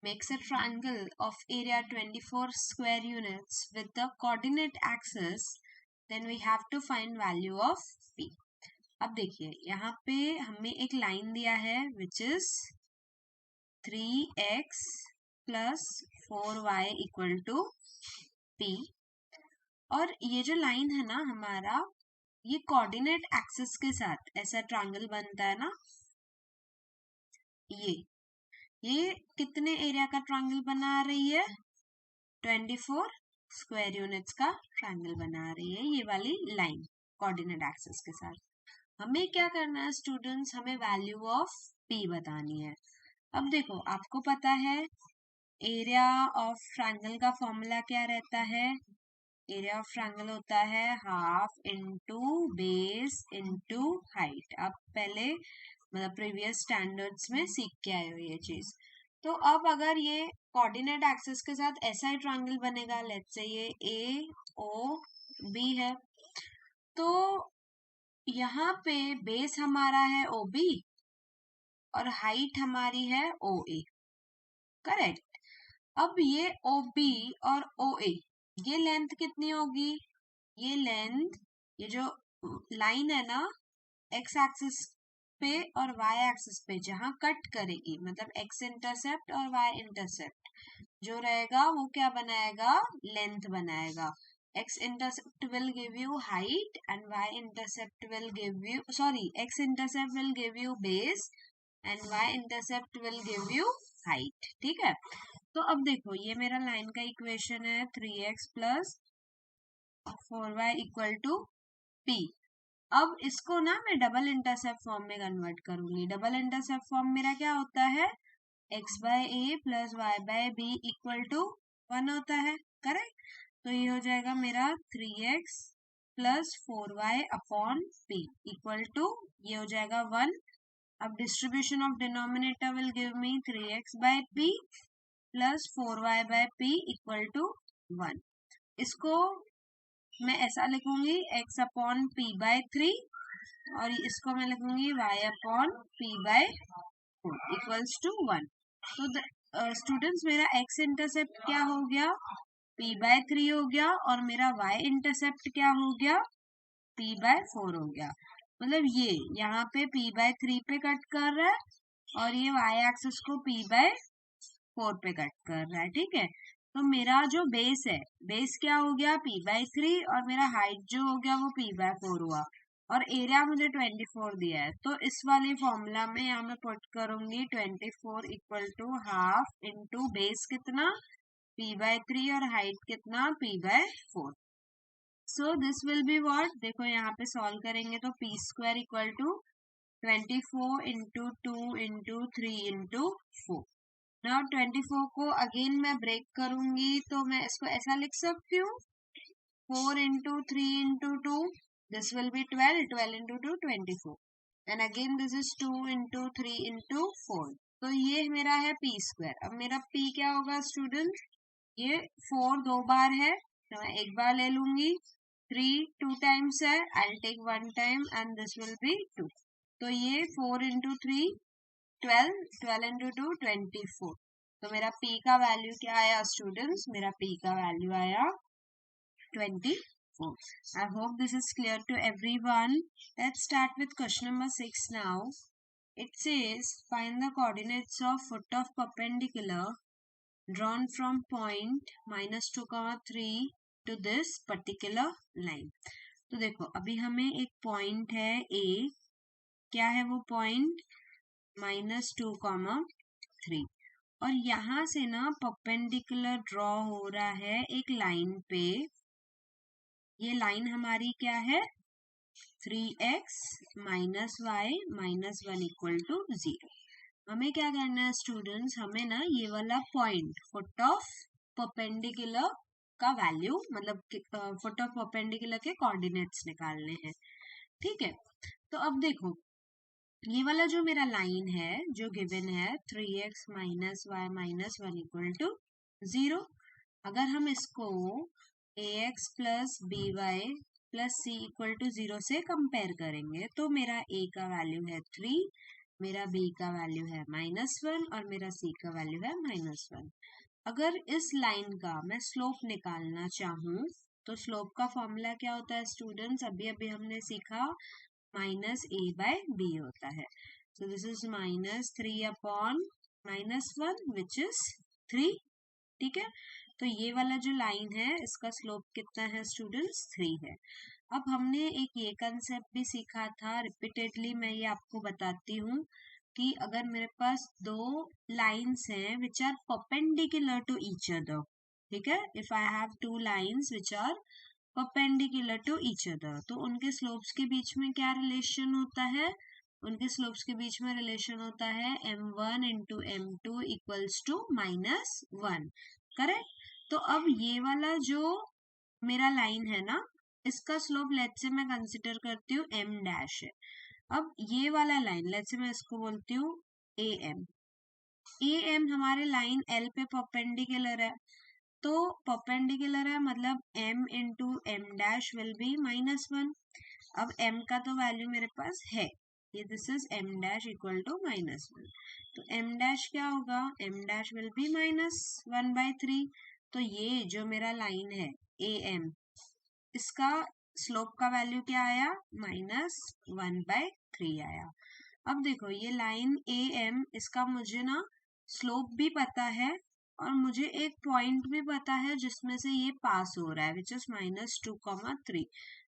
makes a triangle of area 24 square units with the coordinate axis, then we have to find value of p. अब देखिए यहाँ पे हमें एक line दिया है which is 3x plus 4y equal to p, और ये जो लाइन है ना हमारा, ये कोऑर्डिनेट एक्सिस के साथ ऐसा ट्रायंगल बनता है ना, ये कितने एरिया का ट्रायंगल बना रही है, 24 स्क्वायर यूनिट्स का ट्रायंगल बना रही है ये वाली लाइन कोऑर्डिनेट एक्सिस के साथ। हमें क्या करना है स्टूडेंट्स, हमें वैल्यू ऑफ p बतानी है। अब देखो आपको पता है एरिया ऑफ ट्रायंगल का फॉर्मूला क्या रहता है, एरिया ऑफ ट्रायंगल होता है half into base into height. आप पहले मतलब प्रीवियस स्टैंडर्ड्स में सीख के आए हो ये चीज। तो अब अगर ये कोऑर्डिनेट एक्सिस के साथ ऐसा ही ट्रायंगल बनेगा, लेट्स से ये ए ओ बी है, तो यहाँ पे बेस हमारा है ओ बी और हाइट हमारी है ओ ए, करेक्ट। अब ये ओ बी और ओ ए, ये लेंथ कितनी होगी, ये लेंथ, ये जो लाइन है ना एक्स एक्सिस पे और वाई एक्सिस पे जहां कट करेगी, मतलब एक्स इंटरसेप्ट और वाई इंटरसेप्ट जो रहेगा वो क्या बनाएगा, लेंथ बनाएगा। x intercept will give you height and y intercept will give you, sorry, x intercept will give you base and y intercept will give you height। ठीक है, तो अब देखो ये मेरा लाइन का इक्वेशन है 3x plus 4y equal to p। अब इसको ना मैं डबल इंटरसेप्ट फॉर्म में कन्वर्ट करूंगी। डबल इंटरसेप्ट फॉर्म मेरा क्या होता है, x by a plus y by b equal to 1 होता है, करेक्ट। तो ये हो जाएगा मेरा 3x plus 4y upon p equal to, ये हो जाएगा 1। अब distribution of denominator will give me 3x by p plus 4y by p equal to 1। इसको मैं ऐसा लिखूंगी x अपॉन p बाय 3 और इसको मैं लिखूंगी y upon p by 4 equals to 1। तो स्टूडेंट्स मेरा x इंटरसेप्ट क्या हो गया, p बाय 3 हो गया, और मेरा y इंटरसेप्ट क्या हो गया, p बाय 4 हो गया। मतलब ये यहाँ पे p बाय 3 पे कट कर रहा है और ये y एक्सिस को p बाय 4 पे कट कर रहा है। ठीक है, तो मेरा जो बेस है, बेस क्या हो गया p बाय 3 और मेरा हाइट जो हो गया वो p बाय 4 हुआ, और एरिया मुझे 24 दिया है। तो इस वाले फॉर्मूला में यहाँ मैं पुट करूंगी 24 equal to half into base कितना p बाय 3 और हाइट कितना p by 4। So this will be what, देखो यहाँ पे सॉल्व करेंगे तो p square equal to 24 into 2 into 3 into 4। Now 24 को अगेन मैं ब्रेक करूंगी तो मैं इसको ऐसा लिख सकती हूँ 4 into 3 into 2, this will be 12, 12 into 2 24, and again this is 2 into 3 into 4. तो ये मेरा है p स्क्वायर. अब मेरा p क्या होगा स्टूडेंट? ये 4 दो बार है तो मैं एक बार ले लूंगी. 3 2 टाइम्स है, I'll take 1 time and this will be 2. तो ये 4 into 3 12, 12 into 2 24. तो मेरा p का वैल्यू क्या आया स्टूडेंट्स? मेरा p का वैल्यू आया 24. I hope this is clear to everyone. Let's start with question number 6 now. It says find the coordinates of foot of perpendicular drawn from point -2, 3 to this particular line. तो देखो अभी हमें एक point है A. क्या है वो point? -2, 3. और यहाँ से ना परपेंडिकुलर ड्रॉ हो रहा है एक लाइन पे. ये लाइन हमारी क्या है? 3x minus y minus 1 equal to 0. हमें क्या करना है स्टूडेंट्स? हमें ना ये वाला पॉइंट फुट ऑफ परपेंडिकुलर का वैल्यू मतलब फुट ऑफ परपेंडिकुलर के कोऑर्डिनेट्स निकालने हैं. ठीक है. तो अब देखो ये वाला जो मेरा लाइन है जो गिवन है 3x minus y minus 1 equal to 0. अगर हम इसको ax plus by plus c equal to 0 से कंपेयर करेंगे तो मेरा a का वैल्यू है 3, मेरा b का वैल्यू है -1 और मेरा c का वैल्यू है -1. अगर इस लाइन का मैं स्लोप निकालना चाहूँ तो स्लोप का फॉर्मूला क्या होता है स्टूडेंट्स? अभी अभी हमने सीखा -a/b होता है. So this is -3 upon -1 which is 3. ठीक है. तो ये वाला जो लाइन है इसका स्लोप कितना है स्टूडेंट्स? 3 है. अब हमने एक ये कंसेप्ट भी सीखा था, रिपीटेडली मैं ये आपको बताती हूँ कि अगर मेरे पास दो लाइंस हैं which are perpendicular to each other. ठीक है. If I have two lines which are perpendicular to each other तो उनके स्लोप्स के बीच में क्या रिलेशन होता है? उनके स्लोप्स के बीच में रिलेशन होता है m1 into m2 equals to -1. Correct. तो अब ये वाला जो मेरा लाइन है ना इसका स्लोप लेट्स से मैं कंसिडर करती हूँ m डैश है. अब ये वाला लाइन लेट्स से मैं इसको बोलती हूँ am. am हमारे लाइन l पे परपेंडिकुलर है. तो परपेंडिकुलर है मतलब m into m dash will B -1. अब m का तो वैल्यू मेरे पास है, ये this is m dash equal to -1. तो m डैश क्या होगा? m dash will be -1/3. तो ये जो मेरा लाइन है am इसका स्लोप का वैल्यू क्या आया? -1/3 आया. अब देखो ये लाइन am इसका मुझे ना स्लोप भी पता है और मुझे एक पॉइंट भी पता है जिसमें से ये पास हो रहा है विच इज -2, 3.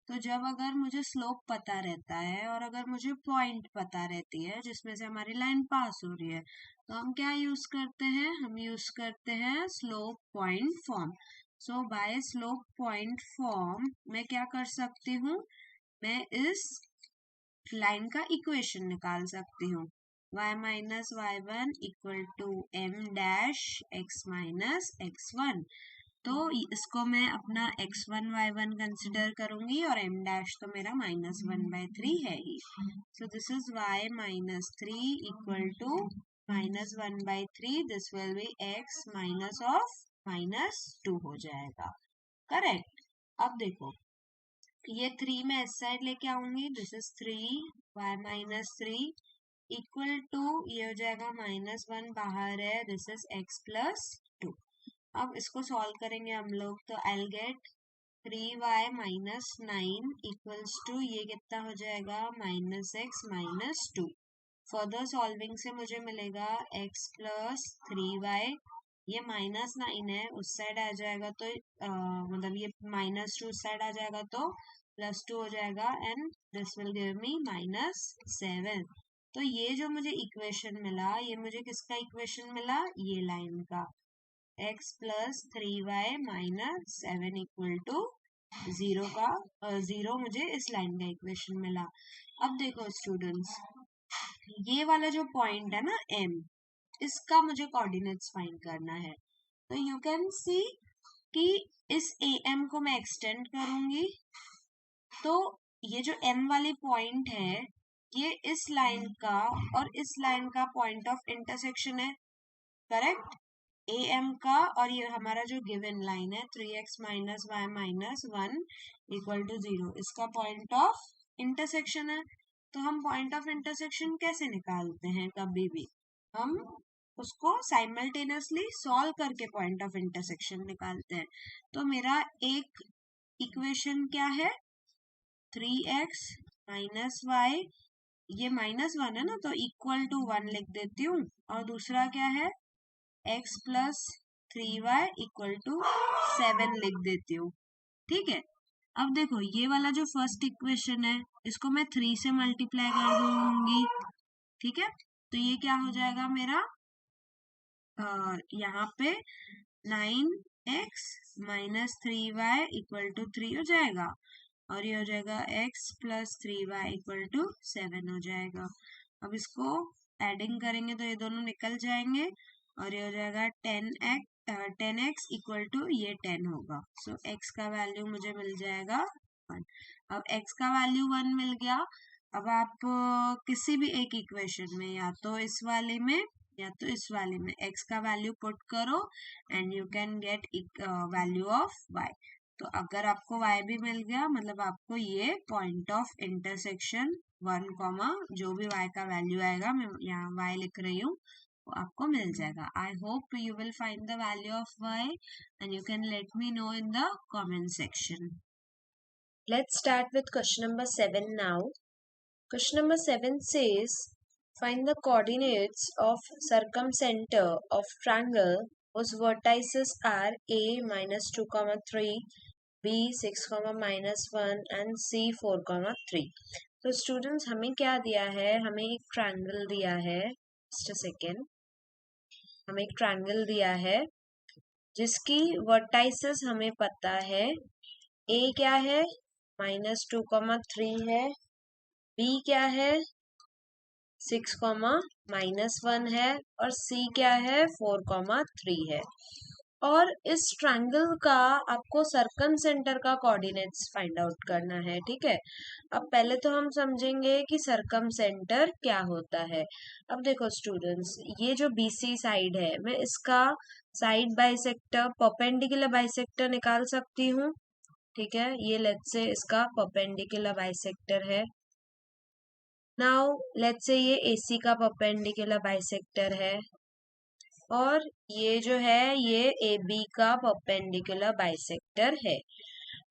तो जब अगर मुझे स्लोप पता रहता है और अगर मुझे पॉइंट पता रहती है जिसमें से हमारी लाइन पास हो रही है तो हम क्या यूज करते हैं? हम यूज करते हैं स्लोप पॉइंट फॉर्म. सो बाय स्लोप पॉइंट फॉर्म मैं क्या कर सकती हूँ? मैं इस लाइन का इक्वेशन निकाल सकती हूँ. y minus y1 equal to m dash x minus x1. तो इसको मैं अपना x1 y1 कंसिडर करूंगी और m dash तो मेरा -1/3 है ही. So this is y minus 3 equal to -1/3. This will be x minus of -2 हो जाएगा. करेक्ट. अब देखो ये 3 मैं इस साइड लेके आऊंगी. This is 3 y minus 3 equal to ये हो जाएगा -1 बाहर है. This is x plus 2. अब इसको सॉल्व करेंगे हम लोग तो I'll get 3y minus 9 equals to ये कितना हो जाएगा? -x minus 2. फर्दर सॉल्विंग से मुझे मिलेगा x plus 3y. ये -9 है उस साइड आ जाएगा तो मतलब ये -2 उस साइड आ जाएगा तो +2 हो जाएगा एंड दिस विल गिव मी -7. तो ये जो मुझे इक्वेशन मिला ये मुझे किसका इक्वेशन मिला? ये लाइन का. x plus 3y minus 7 equal to 0 का 0 मुझे इस लाइन का इक्वेशन मिला. अब देखो स्टूडेंट्स ये वाला जो पॉइंट है ना m इसका मुझे कोऑर्डिनेट्स फाइंड करना है. तो यू कैन सी कि इस am को मैं एक्सटेंड करूंगी तो ये जो m वाली पॉइंट है ये इस लाइन का और इस लाइन का पॉइंट ऑफ इंटरसेक्शन है, करेक्ट? am का और ये हमारा जो गिवन लाइन है 3x minus y minus 1 equal to 0, इसका पॉइंट ऑफ इंटरसेक्शन है। तो हम पॉइंट ऑफ इंटरसेक्शन कैसे निकालते हैं? कभी भी हम उसको साइमल्टेनियसली सॉल्व करके पॉइंट ऑफ इंटरसेक्शन निकालते हैं। तो मेरा एक इक्वेशन क्या है? 3x माइनस वाई, ये -1 है ना, तो इक्वल टू 1 लिख देती हूँ, और दूसरा क्या है? x plus 3y equal to 7 लिख देती हूँ, ठीक है? अब देखो ये वाला जो फर्स्ट इक्वेशन है इसको मैं 3 से मल्टीप्लाई कर दूंगी, ठीक है? तो ये क्या हो जाएगा मेरा? यहाँ पे 9x minus 3y equal to 3 हो जाएगा, और ये हो जाएगा x plus 3y equal to 7 हो जाएगा। अब इसको एडिंग करेंगे तो ये दोनों निकल जाएंगे, और ये हो जाएगा 10x इक्वल टू ये 10 होगा। सो x का वैल्यू मुझे मिल जाएगा 1। अब x का वैल्यू 1 मिल गया। अब आप किसी भी एक इक्वेशन में, या तो इस वाले में या तो इस वाले में, x का वैल्यू पुट करो and you can get value of y। तो अगर आपको y भी मिल गया, मतलब आपको ये पॉइंट ऑफ इंटरसेक्शन 1, जो भी y का वैल्यू आएगा, मैं यहाँ y लिख रही हूँ, वो आपको मिल जाएगा। I hope you will find the value of y and you can let me know in the comment section. Let's start with question number 7 now. Question number 7 says, find the coordinates of circumcenter of triangle whose vertices are a minus 2, 3, b 6, minus 1 and c 4, 3. तो students हमें क्या दिया है? हमें एक triangle दिया है, just a second, हमें एक ट्रायंगल दिया है जिसकी वर्टाइसेस हमें पता है। a क्या है? -2, 3 है। b क्या है? 6, -1 है। और c क्या है? 4, 3 है। और इस ट्रायंगल का आपको सर्कम सेंटर का कोऑर्डिनेट्स फाइंड आउट करना है, ठीक है? अब पहले तो हम समझेंगे कि सर्कम सेंटर क्या होता है। अब देखो स्टूडेंट्स, ये जो BC साइड है, मैं इसका साइड बाइसेक्टर, परपेंडिकुलर बाइसेक्टर निकाल सकती हूँ, ठीक है? ये लेट्स से इसका परपेंडिकुलर बाइसेक्टर है। नाउ लेट्स से ये AC का परपेंडिकुलर बाइसेक्टर है, और ये जो है ये AB का परपेंडिकुलर बाइसेक्टर है।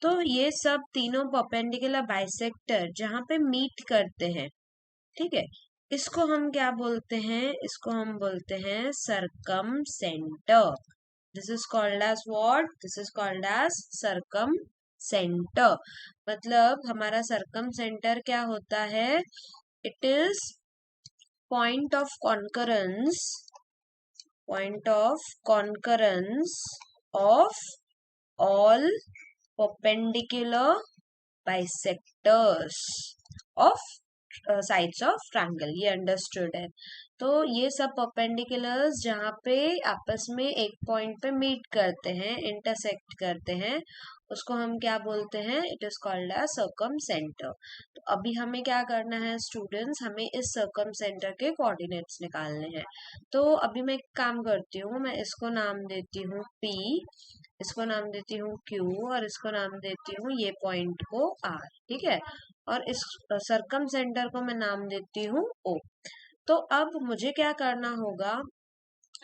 तो ये सब तीनों परपेंडिकुलर बाइसेक्टर जहाँ पे मीट करते हैं, ठीक है, इसको हम क्या बोलते हैं? इसको हम बोलते हैं circumcentre. This is called as what? This is called as circumcentre. मतलब हमारा सर्कम सेंटर क्या होता है? It is point of concurrence of all perpendicular bisectors of sides of triangle। ये अंडरस्टूड है? तो ये सब परपेंडिकुलर्स जहाँ पे आपस में एक पॉइंट पे मीट करते हैं, इंटरसेक्ट करते हैं, उसको हम क्या बोलते हैं? It is called as circumcentre. तो अभी हमें क्या करना है स्टूडेंट्स? हमें इस सर्कम सेंटर के कोऑर्डिनेट्स निकालने हैं। तो अभी मैं एक काम करती हूँ, मैं इसको नाम देती हूँ P, इसको नाम देती हूँ Q, और इसको नाम देती हूँ ये पॉइंट को R, ठीक है? और इस सर्कम सेंटर को मैं नाम देती हूँ O। तो अब मुझे क्या करना होगा?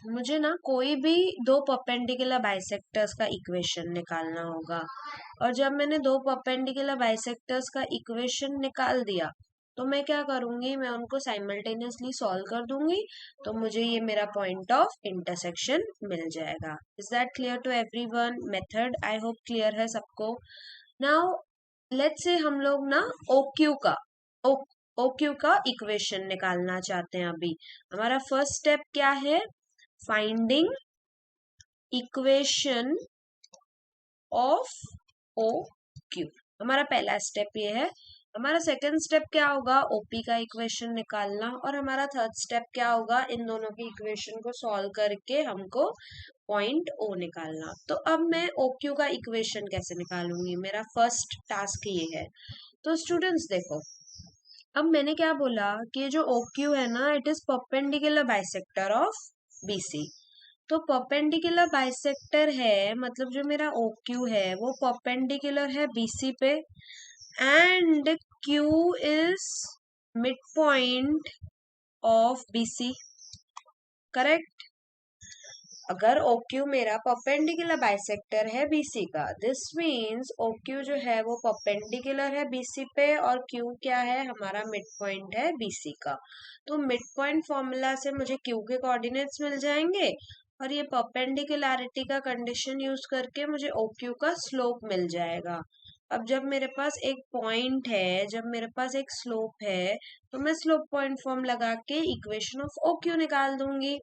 मुझे ना कोई भी दो परपेंडिकुलर बाइसेक्टर्स का इक्वेशन निकालना होगा, और जब मैंने दो परपेंडिकुलर बाइसेक्टर्स का इक्वेशन निकाल दिया तो मैं क्या करूंगी? मैं उनको साइमल्टेनियसली सॉल्व कर दूंगी, तो मुझे ये मेरा पॉइंट ऑफ इंटरसेक्शन मिल जाएगा। Is that clear to everyone? Method I hope clear है सबको। नाउ लेट्स से हम लोग ना OQ का इक्वेशन निकालना चाहते हैं। अभी हमारा फर्स्ट स्टेप क्या है? फाइंडिंग इक्वेशन ऑफ OQ, हमारा पहला स्टेप ये है। हमारा सेकंड स्टेप क्या होगा? OP का इक्वेशन निकालना। और हमारा थर्ड स्टेप क्या होगा? इन दोनों की इक्वेशन को सॉल्व करके हमको पॉइंट ओ निकालना। तो अब मैं ओ क्यू का इक्वेशन कैसे निकालूंगी, मेरा फर्स्ट टास्क ये है। तो स्टूडेंट्स देखो, अब मैंने क्या बोला कि जो ओ क्यू है ना, it is perpendicular bisector of BC. तो परपेंडिकुलर बाइसेक्टर है, मतलब जो मेरा ओ क्यू है वो परपेंडिकुलर है बीसी पे, and Q is mid point of BC, correct. अगर ओ क्यू मेरा परपेंडिकुलर बाइसेक्टर है बीसी का, दिस मीन्स ओ क्यू जो है वो परपेंडिकुलर है बीसी पे, और क्यू क्या है, हमारा मिड पॉइंट है बीसी का। तो मिड पॉइंट फॉर्मूला से मुझे क्यू के कोऑर्डिनेट्स मिल जाएंगे, और ये परपेंडिकुलरिटी का कंडीशन यूज करके मुझे ओ क्यू का स्लोप मिल जाएगा। अब जब मेरे पास एक पॉइंट है, जब मेरे पास एक स्लोप है, तो मैं स्लोप पॉइंट फॉर्म लगा के इक्वेशन ऑफ ओ क्यू निकाल दूंगी।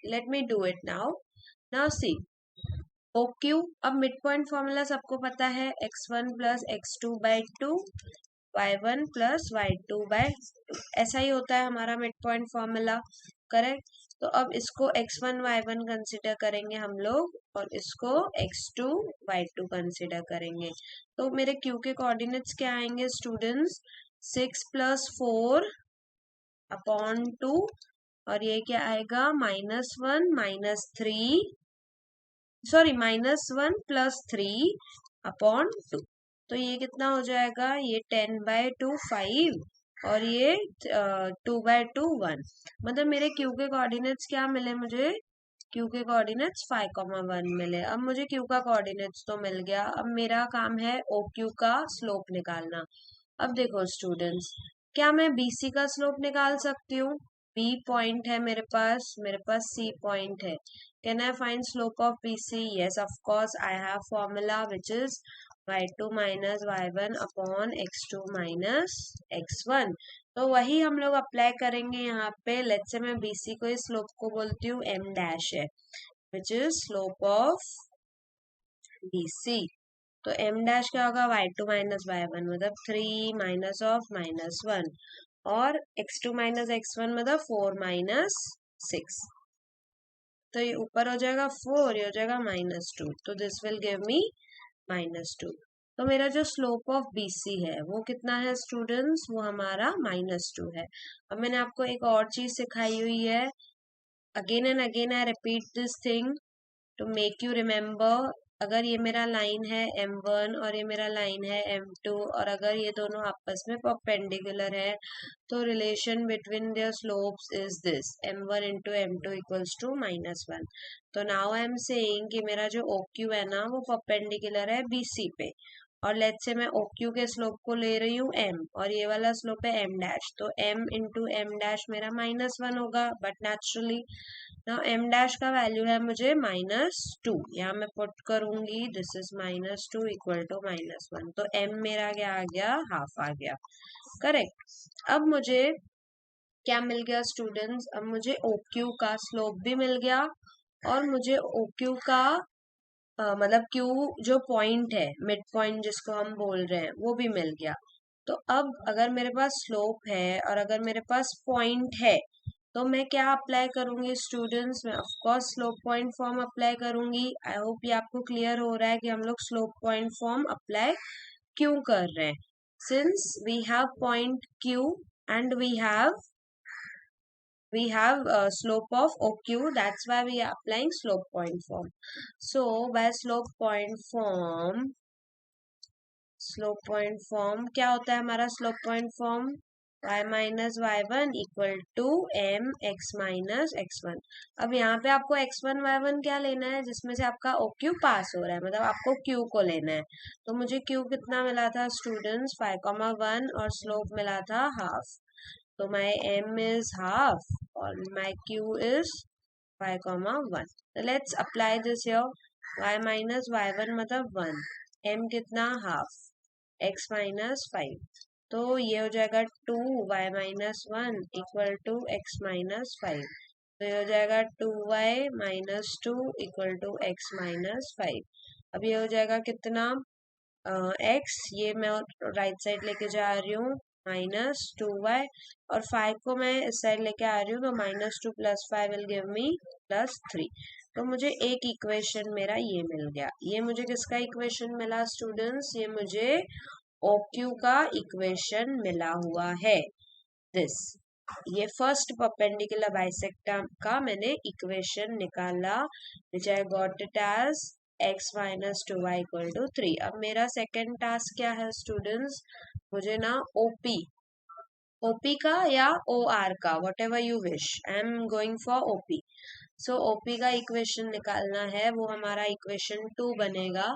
Let me do it now. Now see O Q, अब मिड पॉइंट फॉर्मूला सबको पता है, x1 plus x2/2, y1 plus y2/2, ऐसा ही होता है हमारा मिड पॉइंट फॉर्मूला, करेक्ट। तो अब इसको x1 y1 कंसिडर करेंगे हम लोग, और इसको x2 y2 कंसिडर करेंगे। तो मेरे q के कोऑर्डिनेट्स क्या आएंगे स्टूडेंट्स, 6 + 4/2, और ये क्या आएगा, -1 -3, सॉरी -1 + 3/2। तो ये कितना हो जाएगा, ये 10/2 5, और ये 2/2 1। मतलब मेरे क्यू के कोऑर्डिनेट्स क्या मिले मुझे, क्यू के कोऑर्डिनेट्स 5,1 मिले। अब मुझे क्यू का कोऑर्डिनेट्स तो मिल गया, अब मेरा काम है ओ क्यू का स्लोप निकालना। अब देखो स्टूडेंट्स, क्या मैं बीसी का स्लोप निकाल सकती हूँ, बी पॉइंट है मेरे पास सी पॉइंट है। Can I find slope of BC, yes of course, I have formula which is y2 minus y1 upon x2 minus x1। तो वही हम लोग अप्लाई करेंगे यहाँ पे। लेट्स से मैं बीसी को इस स्लोप को बोलती हूँ m डैश है, which is slope of BC. तो m डैश क्या होगा, y2 माइनस y1 मतलब 3 माइनस ऑफ -1, और x2 माइनस x1 मतलब 4 माइनस 6। तो ये ऊपर हो जाएगा 4, ये हो जाएगा -2, तो दिस विल गिव मी -2। तो मेरा जो स्लोप ऑफ बीसी है वो कितना है स्टूडेंट्स, वो हमारा -2 है। अब मैंने आपको एक और चीज सिखाई हुई है, again and again I repeat this thing to make you remember. अगर ये मेरा लाइन है m1 और ये मेरा लाइन है m2, और अगर ये दोनों आपस में परपेंडिकुलर है, तो relation between their slopes is this, m1 into m2 equals to -1। तो नाउ आई एम सेइंग कि मेरा जो OQ है ना वो परपेंडिकुलर है BC पे, और लेट्स से मैं OQ के स्लोप को ले रही हूँ m, और ये वाला स्लोप है m डैश, तो m इंटू m डैश मेरा -1 होगा। But naturally now m dash का वैल्यू है मुझे -2, यहाँ मैं पुट करूंगी दिस इज -2 इक्वल टू -1, तो m मेरा क्या आ गया, हाफ आ गया, करेक्ट। अब मुझे क्या मिल गया स्टूडेंट्स, अब मुझे OQ का स्लोप भी मिल गया, और मुझे OQ का मतलब क्यू जो पॉइंट है, मिड पॉइंट जिसको हम बोल रहे हैं, वो भी मिल गया। तो अब अगर मेरे पास स्लोप है और अगर मेरे पास पॉइंट है, तो मैं क्या अप्लाई करूंगी स्टूडेंट्स, मैं of course slope point form apply करूंगी। आई होप ये आपको क्लियर हो रहा है कि हम लोग स्लोप पॉइंट फॉर्म अप्लाई क्यों कर रहे हैं, since we have point Q and we have slope of OQ, that's why we are applying slope point form. So by slope point form क्या होता है हमारा slope point form, y minus y1 equal to m x minus x1। अब यहाँ पे आपको x1 y1 क्या लेना है, जिसमें से आपका OQ पास हो रहा है, मतलब आपको Q को लेना है। तो मुझे Q कितना मिला था स्टूडेंट्स, 5,1, और स्लोप मिला था हाफ। तो my m is half और my q is 5,1। So let's apply this here, y minus y1 मतलब 1, m कितना हाफ, x माइनस 5, तो ये हो जाएगा 2y minus 1 equal to x minus 5। तो ये हो जाएगा 2y minus 2 equal to x minus 5। अब ये हो जाएगा कितना, x, ये मैं राइट साइड लेके जा रही हूँ, -2y, और 5 को मैं इस साइड लेके आ रही हूँ, तो -2 + 5 विल गिव मी +3। तो मुझे एक इक्वेशन मेरा ये मिल गया। ये मुझे किसका इक्वेशन मिला स्टूडेंट्स? ये मुझे OQ का इक्वेशन मिला हुआ है। दिस, ये फर्स्ट परपेंडिकुलर बाइसेक्टर का मैंने इक्वेशन निकाला, which I got it as x minus 2y equal to 3। अब मेरा सेकेंड टास्क क्या है स्टूडेंट्स? मुझे ना OP का या OR का, what ever you wish, I am going for OP। So OP का इक्वेशन निकालना है, वो हमारा इक्वेशन 2 बनेगा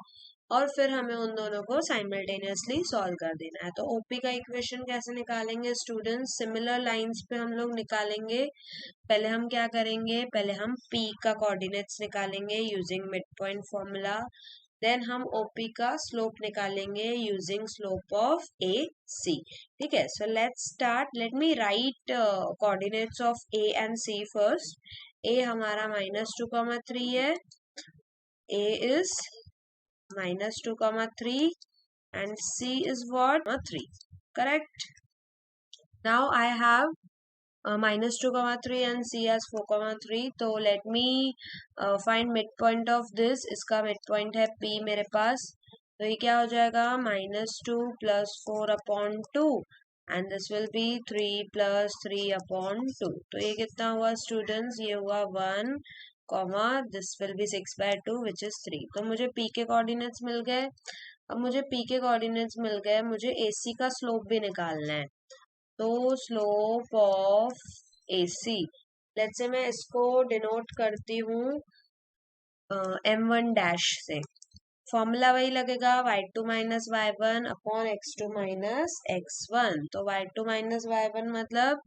और फिर हमें उन दोनों को साइमल्टेनियसली सॉल्व कर देना है। तो OP का इक्वेशन कैसे निकालेंगे स्टूडेंट्स? सिमिलर लाइंस पे हम लोग निकालेंगे। पहले हम क्या करेंगे? पहले हम P का कोऑर्डिनेट्स निकालेंगे using mid point formula. Then हम OP का स्लोप निकालेंगे यूजिंग स्लोप ऑफ AC। ठीक है, so let's start. Let me write coordinates of A and C first. A हमारा -2,3 है, A is -2,3 and C is what? 3. Correct. Now I have -2,3 and C as 4,3. तो let me find midpoint of this. इसका midpoint है P मेरे पास। तो ये क्या हो जाएगा? -2 + 4/2 and this will be 3 + 3/2। तो ये कितना हुआ स्टूडेंट्स? ये हुआ 1, this will B 6/2 which is 3। तो मुझे P के कोऑर्डिनेट्स मिल गए। अब मुझे P के कोऑर्डिनेट्स मिल गए, मुझे AC का स्लोप भी निकालना है। तो slope of AC, let's say मैं इसको डिनोट करती हूँ M1 डैश से। फॉर्मूला वही लगेगा, y2 - y1 upon x2 - x1। तो y2 - y1 मतलब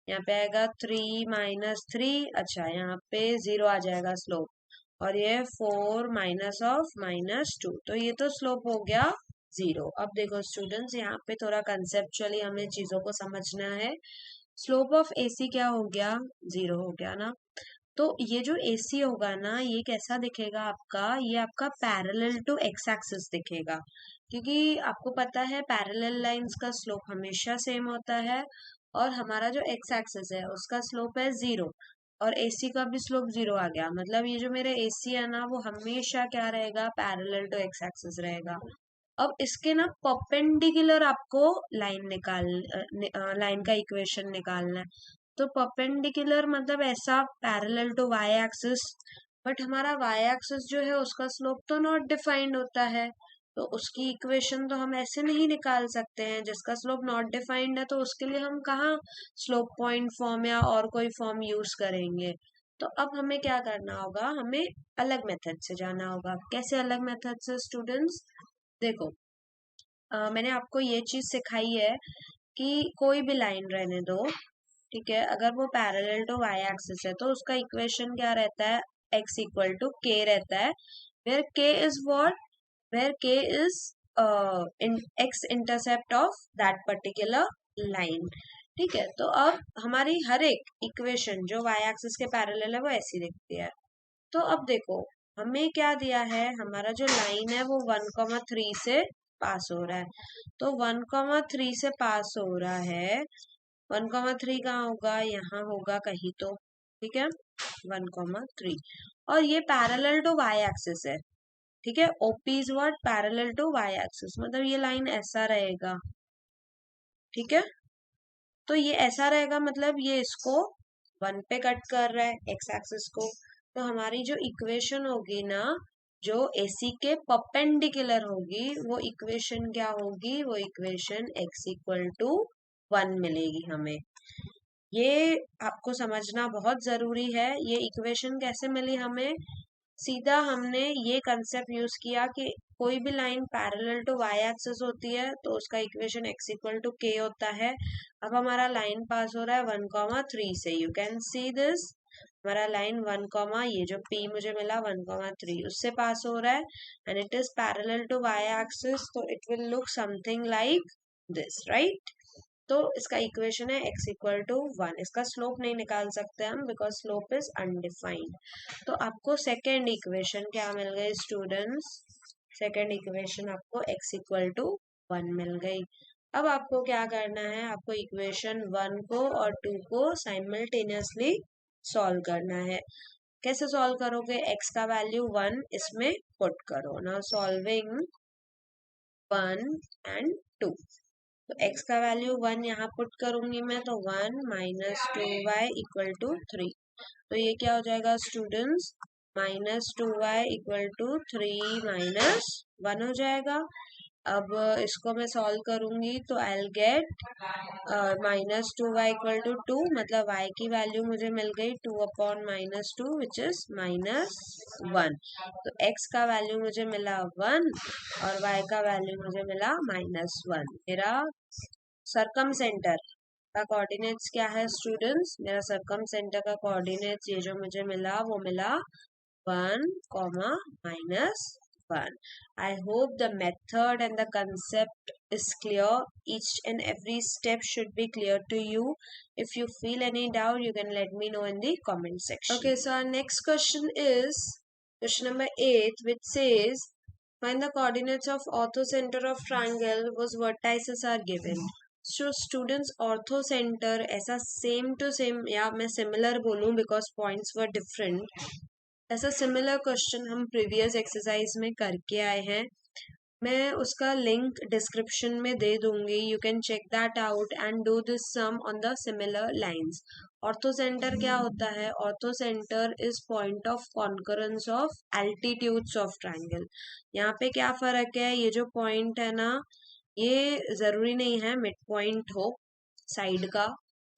यहाँ पे आएगा 3 - 3। अच्छा, यहाँ पे 0 आ जाएगा स्लोप और ये 4 -2। तो ये तो स्लोप हो गया 0। अब देखो स्टूडेंट्स, यहाँ पे थोड़ा कंसेप्चुअली हमें चीजों को समझना है। स्लोप ऑफ AC क्या हो गया? 0 हो गया ना। तो ये जो AC होगा ना, ये कैसा दिखेगा आपका? ये आपका पैरेलल टू x एक्सिस दिखेगा, क्योंकि आपको पता है पैरेलल लाइंस का स्लोप हमेशा सेम होता है और हमारा जो x एक्सिस है उसका स्लोप है 0 और AC का भी स्लोप 0 आ गया। मतलब ये जो मेरे AC है ना, वो हमेशा क्या रहेगा? पैरेलल टू x एक्सिस रहेगा। अब इसके ना परपेंडिकुलर आपको लाइन का इक्वेशन निकालना है। तो परपेंडिकुलर मतलब ऐसा parallel to y axis, but हमारा y एक्सिस जो है उसका स्लोप तो नॉट डिफाइंड होता है, तो उसकी इक्वेशन तो हम ऐसे नहीं निकाल सकते हैं। जिसका स्लोप नॉट डिफाइंड है तो उसके लिए हम कहाँ स्लोप पॉइंट फॉर्म या और कोई फॉर्म यूज करेंगे? तो अब हमें क्या करना होगा? हमें अलग मेथड से जाना होगा। कैसे अलग मेथड से स्टूडेंट्स? देखो, मैंने आपको ये चीज सिखाई है कि कोई भी लाइन रहने दो, ठीक है, अगर वो पैरेलल टू y एक्सिस है तो उसका इक्वेशन क्या रहता है? x इक्वल टू k रहता है, where k is what? Where k is x intercept of that particular line. ठीक है, तो अब हमारी हर एक इक्वेशन जो y एक्सिस के पैरेलल है वो ऐसी दिखती है। तो अब देखो, हमें क्या दिया है? हमारा जो लाइन है वो 1,3 से पास हो रहा है। तो 1,3 से पास हो रहा है, 1,3 कहाँ होगा? यहाँ होगा कहीं तो, ठीक है, 1,3। और ये पैरेलल टू y एक्सिस है, ठीक है। OP is what? Parallel to y axis, मतलब ये लाइन ऐसा रहेगा, ठीक है। तो ये ऐसा रहेगा, मतलब ये इसको 1 पे कट कर रहा है x एक्सिस को। तो हमारी जो इक्वेशन होगी ना, जो AC के परपेंडिकुलर होगी, वो इक्वेशन क्या होगी? वो इक्वेशन x इक्वल टू 1 मिलेगी हमें। ये आपको समझना बहुत जरूरी है। ये इक्वेशन कैसे मिली हमें? सीधा हमने ये कंसेप्ट यूज किया कि कोई भी line parallel to y axis होती है तो उसका equation x equal to k होता है। अब हमारा लाइन पास हो रहा है 1,3 से, यू कैन सी दिस, हमारा लाइन 1, ये जो P मुझे मिला 1,3 उससे पास हो रहा है and it is parallel to y axis, तो it will look something like this, right. तो इसका इक्वेशन है x इक्वल टू 1। इसका स्लोप नहीं निकाल सकते हम बिकॉज स्लोप इज अनडिफाइंड। तो आपको सेकेंड इक्वेशन क्या मिल गई स्टूडेंट्स? सेकेंड इक्वेशन आपको x इक्वल टू 1 मिल गई। अब आपको क्या करना है? आपको इक्वेशन 1 को और 2 को साइमल्टेनियसली सॉल्व करना है। कैसे सॉल्व करोगे? x का वैल्यू 1 इसमें पुट करो ना, सॉल्विंग 1 एंड 2। तो x का वैल्यू 1 यहाँ पुट करूंगी मैं, तो 1 माइनस 2y इक्वल टू 3। तो ये क्या हो जाएगा students? Minus 2y equal to 3 minus 1 हो जाएगा। अब इसको मैं सॉल्व करूंगी तो I will get minus 2y equal to 2, मतलब y की वैल्यू मुझे मिल गई 2 upon minus 2 which is minus 1। तो x का वैल्यू मुझे मिला 1 और y का वैल्यू मुझे मिला माइनस 1। मेरा सरकम सेंटर का कोऑर्डिनेट्स क्या है स्टूडेंट्स? मेरा सरकम सेंटर का कोऑर्डिनेट्स ये जो मुझे मिला वो मिला 1, minus 1. I hope the method and the concept is clear. Each and every step should be clear to you. If you feel any doubt, you can let me know in the comment section. Okay, so our next question is question number 8, which says find the coordinates of orthocenter of triangle whose vertices are given. So students, orthocenter ऐसा same to same, या मैं similar बोलूँ because points were different, ऐसा similar question हम previous exercise में करके आए हैं। मैं उसका लिंक डिस्क्रिप्शन में दे दूंगी, you can check that out and do this sum on the similar lines. Orthocentre क्या होता है? Orthocentre is point of concurrence of altitudes of triangle. यहाँ पे क्या फर्क है? ये जो पॉइंट है ना, ये जरूरी नहीं है मिड पॉइंट हो साइड का,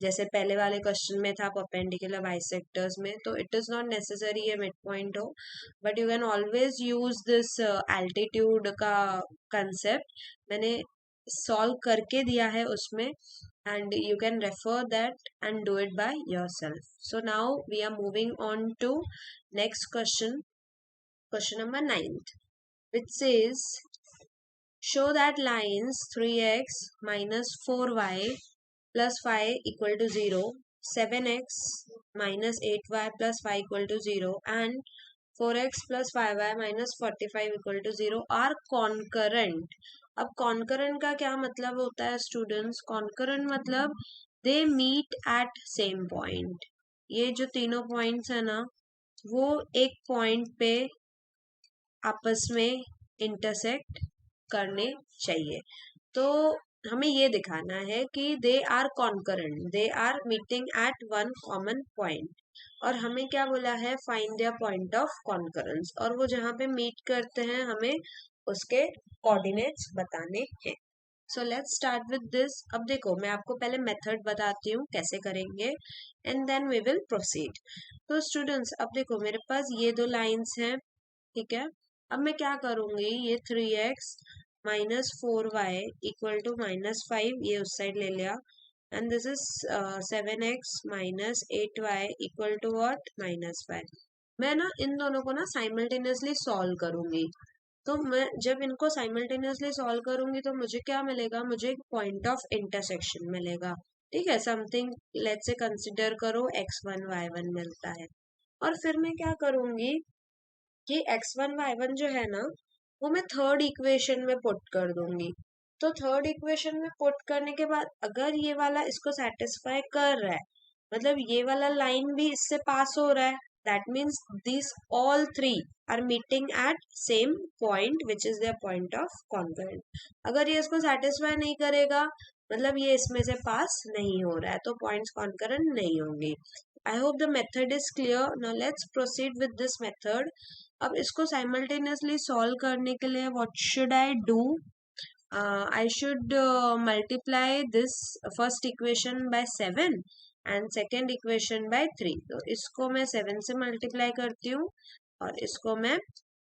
जैसे पहले वाले क्वेश्चन में था परपेंडिकुलर बाइसेक्टर्स में, तो इट इज नॉट नेसेसरी ये मिड पॉइंट हो, but you can always use this altitude का कंसेप्ट। मैंने सॉल्व करके दिया है उसमें, and you can refer that and do it by yourself. So now we are moving on to next question, question number 9, which says show that lines 3x minus 4y plus 5 equal to 0, 7x minus 8y plus 5 equal to 0 and 4x plus 5y minus 45 equal to 0 are concurrent. अब concurrent का क्या मतलब होता है students? concurrent मतलब they meet at same point. ये जो तीनों पॉइंट्स है ना, वो एक पॉइंट पे आपस में इंटरसेक्ट करने चाहिए। तो हमें ये दिखाना है कि they are concurrent, they are meeting at one common point, और हमें क्या बोला है? Find their point of concurrence, और वो जहाँ पे मीट करते हैं हमें उसके कोऑर्डिनेट्स बताने हैं। सो लेट्स स्टार्ट विद दिस। अब देखो, मैं आपको पहले मेथड बताती हूँ कैसे करेंगे and then we will proceed. तो स्टूडेंट्स, अब देखो मेरे पास ये दो लाइंस हैं, ठीक है। अब मैं क्या करूंगी, ये 3x minus 4y equal to minus 5, ये उस साइड ले लिया, and this is 7x minus 8y equal to what? Minus 5। मैं ना इन दोनों को ना साइमल्टेनियसली सॉल्व करूंगी। तो मैं जब इनको साइमल्टेनियसली सॉल्व करूंगी तो मुझे क्या मिलेगा? मुझे एक पॉइंट ऑफ इंटरसेक्शन मिलेगा, ठीक है। समथिंग लेट्स से कंसिडर करो x1 y1 मिलता है, और फिर मैं क्या करूंगी कि x1 y1 जो है ना, वो मैं थर्ड इक्वेशन में पुट कर दूंगी। तो थर्ड इक्वेशन में पुट करने के बाद अगर ये वाला इसको सेटिस्फाई कर रहा है, मतलब ये वाला लाइन भी इससे पास हो रहा है, that means this all three are meeting at same point which is their point of concurrent. अगर ये इसको सेटिस्फाई नहीं करेगा, मतलब ये इसमें से पास नहीं हो रहा है, तो पॉइंट्स कॉन्करेंट नहीं होंगे। I hope the method is clear. Now let's proceed with this method. अब इसको साइमल्टेनियसली सॉल्व करने के लिए what should I do? I should multiply this first equation by 7 and second equation by 3। तो इसको मैं 7 से मल्टीप्लाई करती हूँ और इसको मैं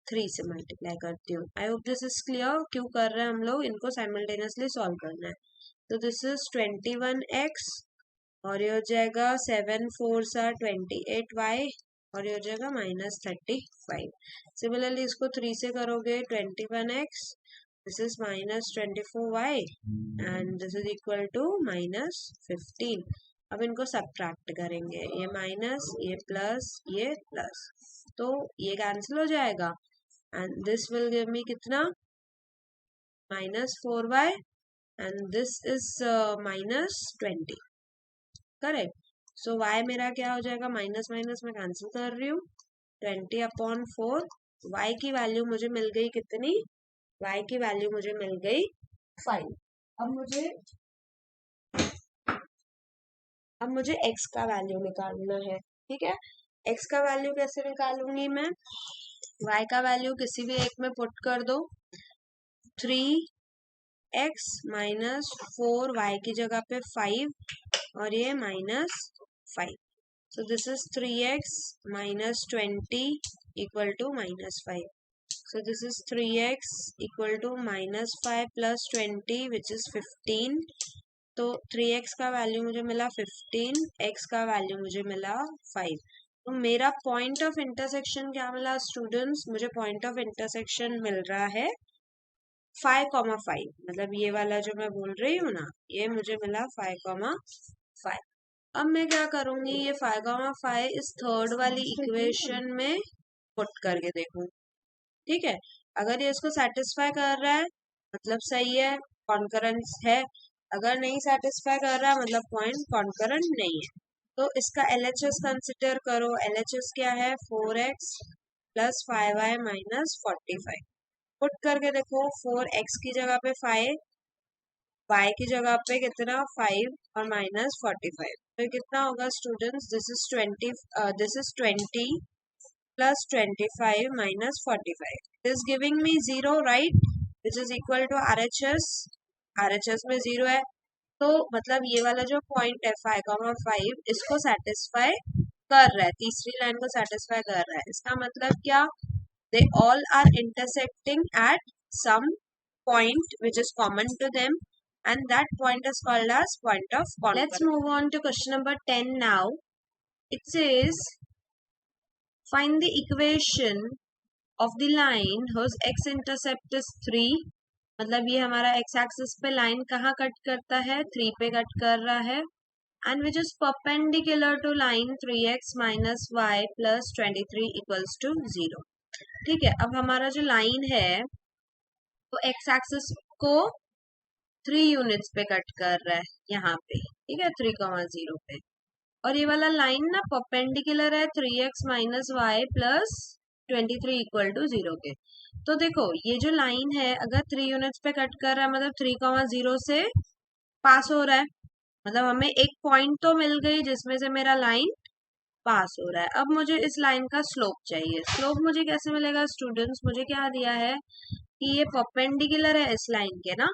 3 से मल्टीप्लाई करती हूँ। आई होप दिस इज क्लियर। क्यों कर रहे हैं हम लोग? इनको साइमल्टेनियसली सॉल्व करना है। तो दिस इज 21x और ये हो जाएगा 7 4 सा 28y और ये हो जाएगा माइनस 35। सिमिलरली इसको 3 से करोगे 21x, this is minus 24y and this is equal to minus 15। अब इनको सब्ट्रैक्ट करेंगे, ये माइनस, ये प्लस, ये प्लस, तो ये कैंसिल हो जाएगा and this will give me कितना? Minus 4y and this is minus 20, correct. So y मेरा क्या हो जाएगा? माइनस माइनस में कैंसिल कर रही हूँ, 20/4, y की वैल्यू मुझे मिल गई कितनी, y की वैल्यू मुझे मिल गई 5। अब मुझे x का वैल्यू निकालना है, ठीक है। x का वैल्यू कैसे निकालूंगी मैं, y का वैल्यू किसी भी एक में पुट कर दो, 3x माइनस 4, y की जगह पे 5 और ये -5। So this is 3x minus 20 equal to -5. So this is 3x equal to -5 plus 20 which is 15. तो 3x का वैल्यू मुझे मिला 15, x का वैल्यू मुझे मिला 5। तो मेरा पॉइंट ऑफ इंटरसेक्शन क्या मिला स्टूडेंट्स, मुझे पॉइंट ऑफ इंटरसेक्शन मिल रहा है 5,5, मतलब ये वाला जो मैं बोल रही हूँ ना, ये मुझे मिला 5,5। अब मैं क्या करूंगी, ये 5,5 इस थर्ड वाली इक्वेशन में पुट करके देखूं, ठीक है। अगर ये इसको सेटिस्फाई कर रहा है मतलब सही है, कॉन्करेंस है। अगर नहीं सेटिस्फाई कर रहा है मतलब पॉइंट कॉन्करेंट नहीं है। तो इसका LHS कंसिडर करो। LHS क्या है, 4x plus 5y minus 45। Put करके देखो, 4x की जगह पे 5, y की जगह पे कितना 5 और माइनस 45, तो कितना होगा students, this is 20 plus 25 minus 45, it is giving me 0, right, which is equal to RHS। RHS में 0 है, तो मतलब ये वाला जो पॉइंट है 5,5 इसको सेटिस्फाई कर रहा है, तीसरी लाइन को सेटिस्फाई कर रहा है। इसका मतलब क्या, they all are intersecting at some point which is common to them, and that point is called as point of concurrence. Let's move on to question number 10 now. It says find the equation of the line whose x intercept is 3, मतलब ये हमारा x axis पे line कहाँ cut करता है, 3 पे cut कर रहा है, and which is perpendicular to line 3x minus y plus 23 equals to 0। ठीक है, अब हमारा जो लाइन है तो x एक्सिस को 3 यूनिट्स पे कट कर रहा है यहाँ पे, ठीक है, 3,0 पे, और ये वाला लाइन ना परपेंडिकुलर है 3x minus y plus 23 equal to 0 के। तो देखो ये जो लाइन है अगर 3 यूनिट्स पे कट कर रहा है मतलब 3,0 से पास हो रहा है, मतलब हमें एक पॉइंट तो मिल गई जिसमें से मेरा लाइन पास हो रहा है। अब मुझे इस लाइन का स्लोप चाहिए। स्लोप मुझे कैसे मिलेगा स्टूडेंट्स, मुझे क्या दिया है कि ये परपेंडिकुलर है इस लाइन के ना,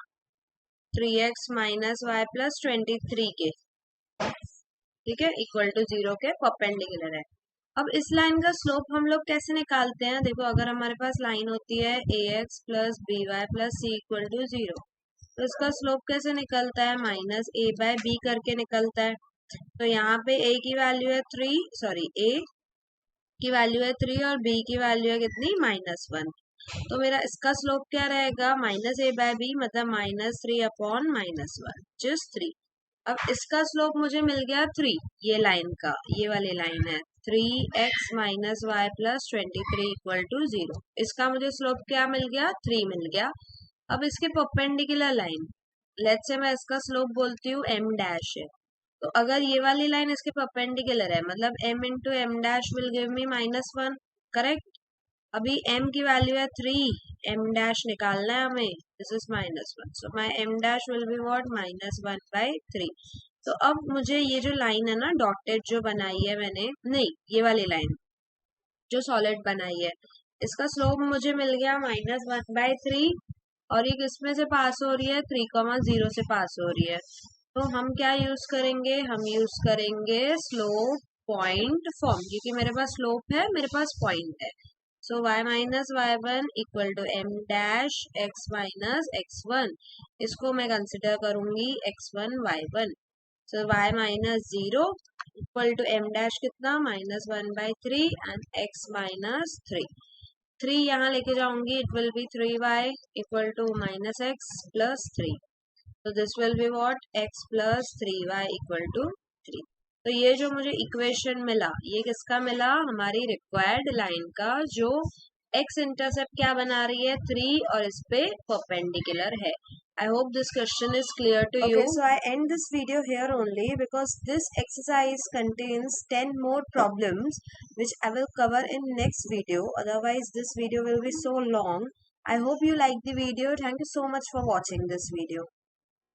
3x माइनस वाई प्लस 23 के, ठीक है, इक्वल टू 0 के परपेंडिकुलर है। अब इस लाइन का स्लोप हम लोग कैसे निकालते हैं, देखो अगर हमारे पास लाइन होती है ax plus B Y plus C equal to 0, तो इसका स्लोप कैसे निकलता है, माइनस a बाय बी करके निकलता है। तो यहाँ पे a की वैल्यू है 3, सॉरी a की वैल्यू है 3 और b की वैल्यू है कितनी, -1। तो मेरा इसका स्लोप क्या रहेगा, माइनस a बाय बी, मतलब -3 अपॉन -1 जिस 3। अब इसका स्लोप मुझे मिल गया 3, ये लाइन का, ये वाली लाइन है 3x minus y plus 23 equal to 0। इसका मुझे स्लोप क्या मिल गया, 3 मिल गया। अब इसके परपेंडिकुलर लाइन, लेट्स से मैं इसका स्लोप बोलती हूँ m डैश है, तो अगर ये वाली लाइन इसके परपेंडिकुलर है मतलब m into m dash will give me -1, correct. अभी m की वैल्यू है 3, m डैश निकालना है हमें, this is -1, so my m dash will be what, -1/3। तो अब मुझे ये जो लाइन है ना डॉटेड जो बनाई है मैंने, नहीं ये वाली लाइन जो सॉलिड बनाई है, इसका स्लोप मुझे मिल गया -1/3, और ये किसमें से पास हो रही है, 3,0 से पास हो रही है। तो हम क्या यूज करेंगे, हम यूज करेंगे स्लोप पॉइंट फॉर्म, क्योंकि मेरे पास स्लोप है, मेरे पास पॉइंट है। So y minus y1 equal to m dash x minus x1, इसको मैं कंसिडर करूंगी x1 y1। So y minus 0 equal to m dash कितना, -1/3 एंड x माइनस 3 यहाँ लेके जाऊंगी, it will be 3y equal to -x plus 3। तो this will be what, x plus 3y equal to 3। तो ये जो मुझे इक्वेशन मिला ये किसका मिला, हमारी रिक्वायर्ड लाइन का, जो x इंटरसेप्ट क्या बना रही है 3 और इस पे परपेंडिकुलर है। I hope this question is clear to Okay, you. so I end this video here only because this exercise contains 10 more problems which I will cover in next video. Otherwise, this video will be so long. I hope you like the video. Thank you so much for watching this video.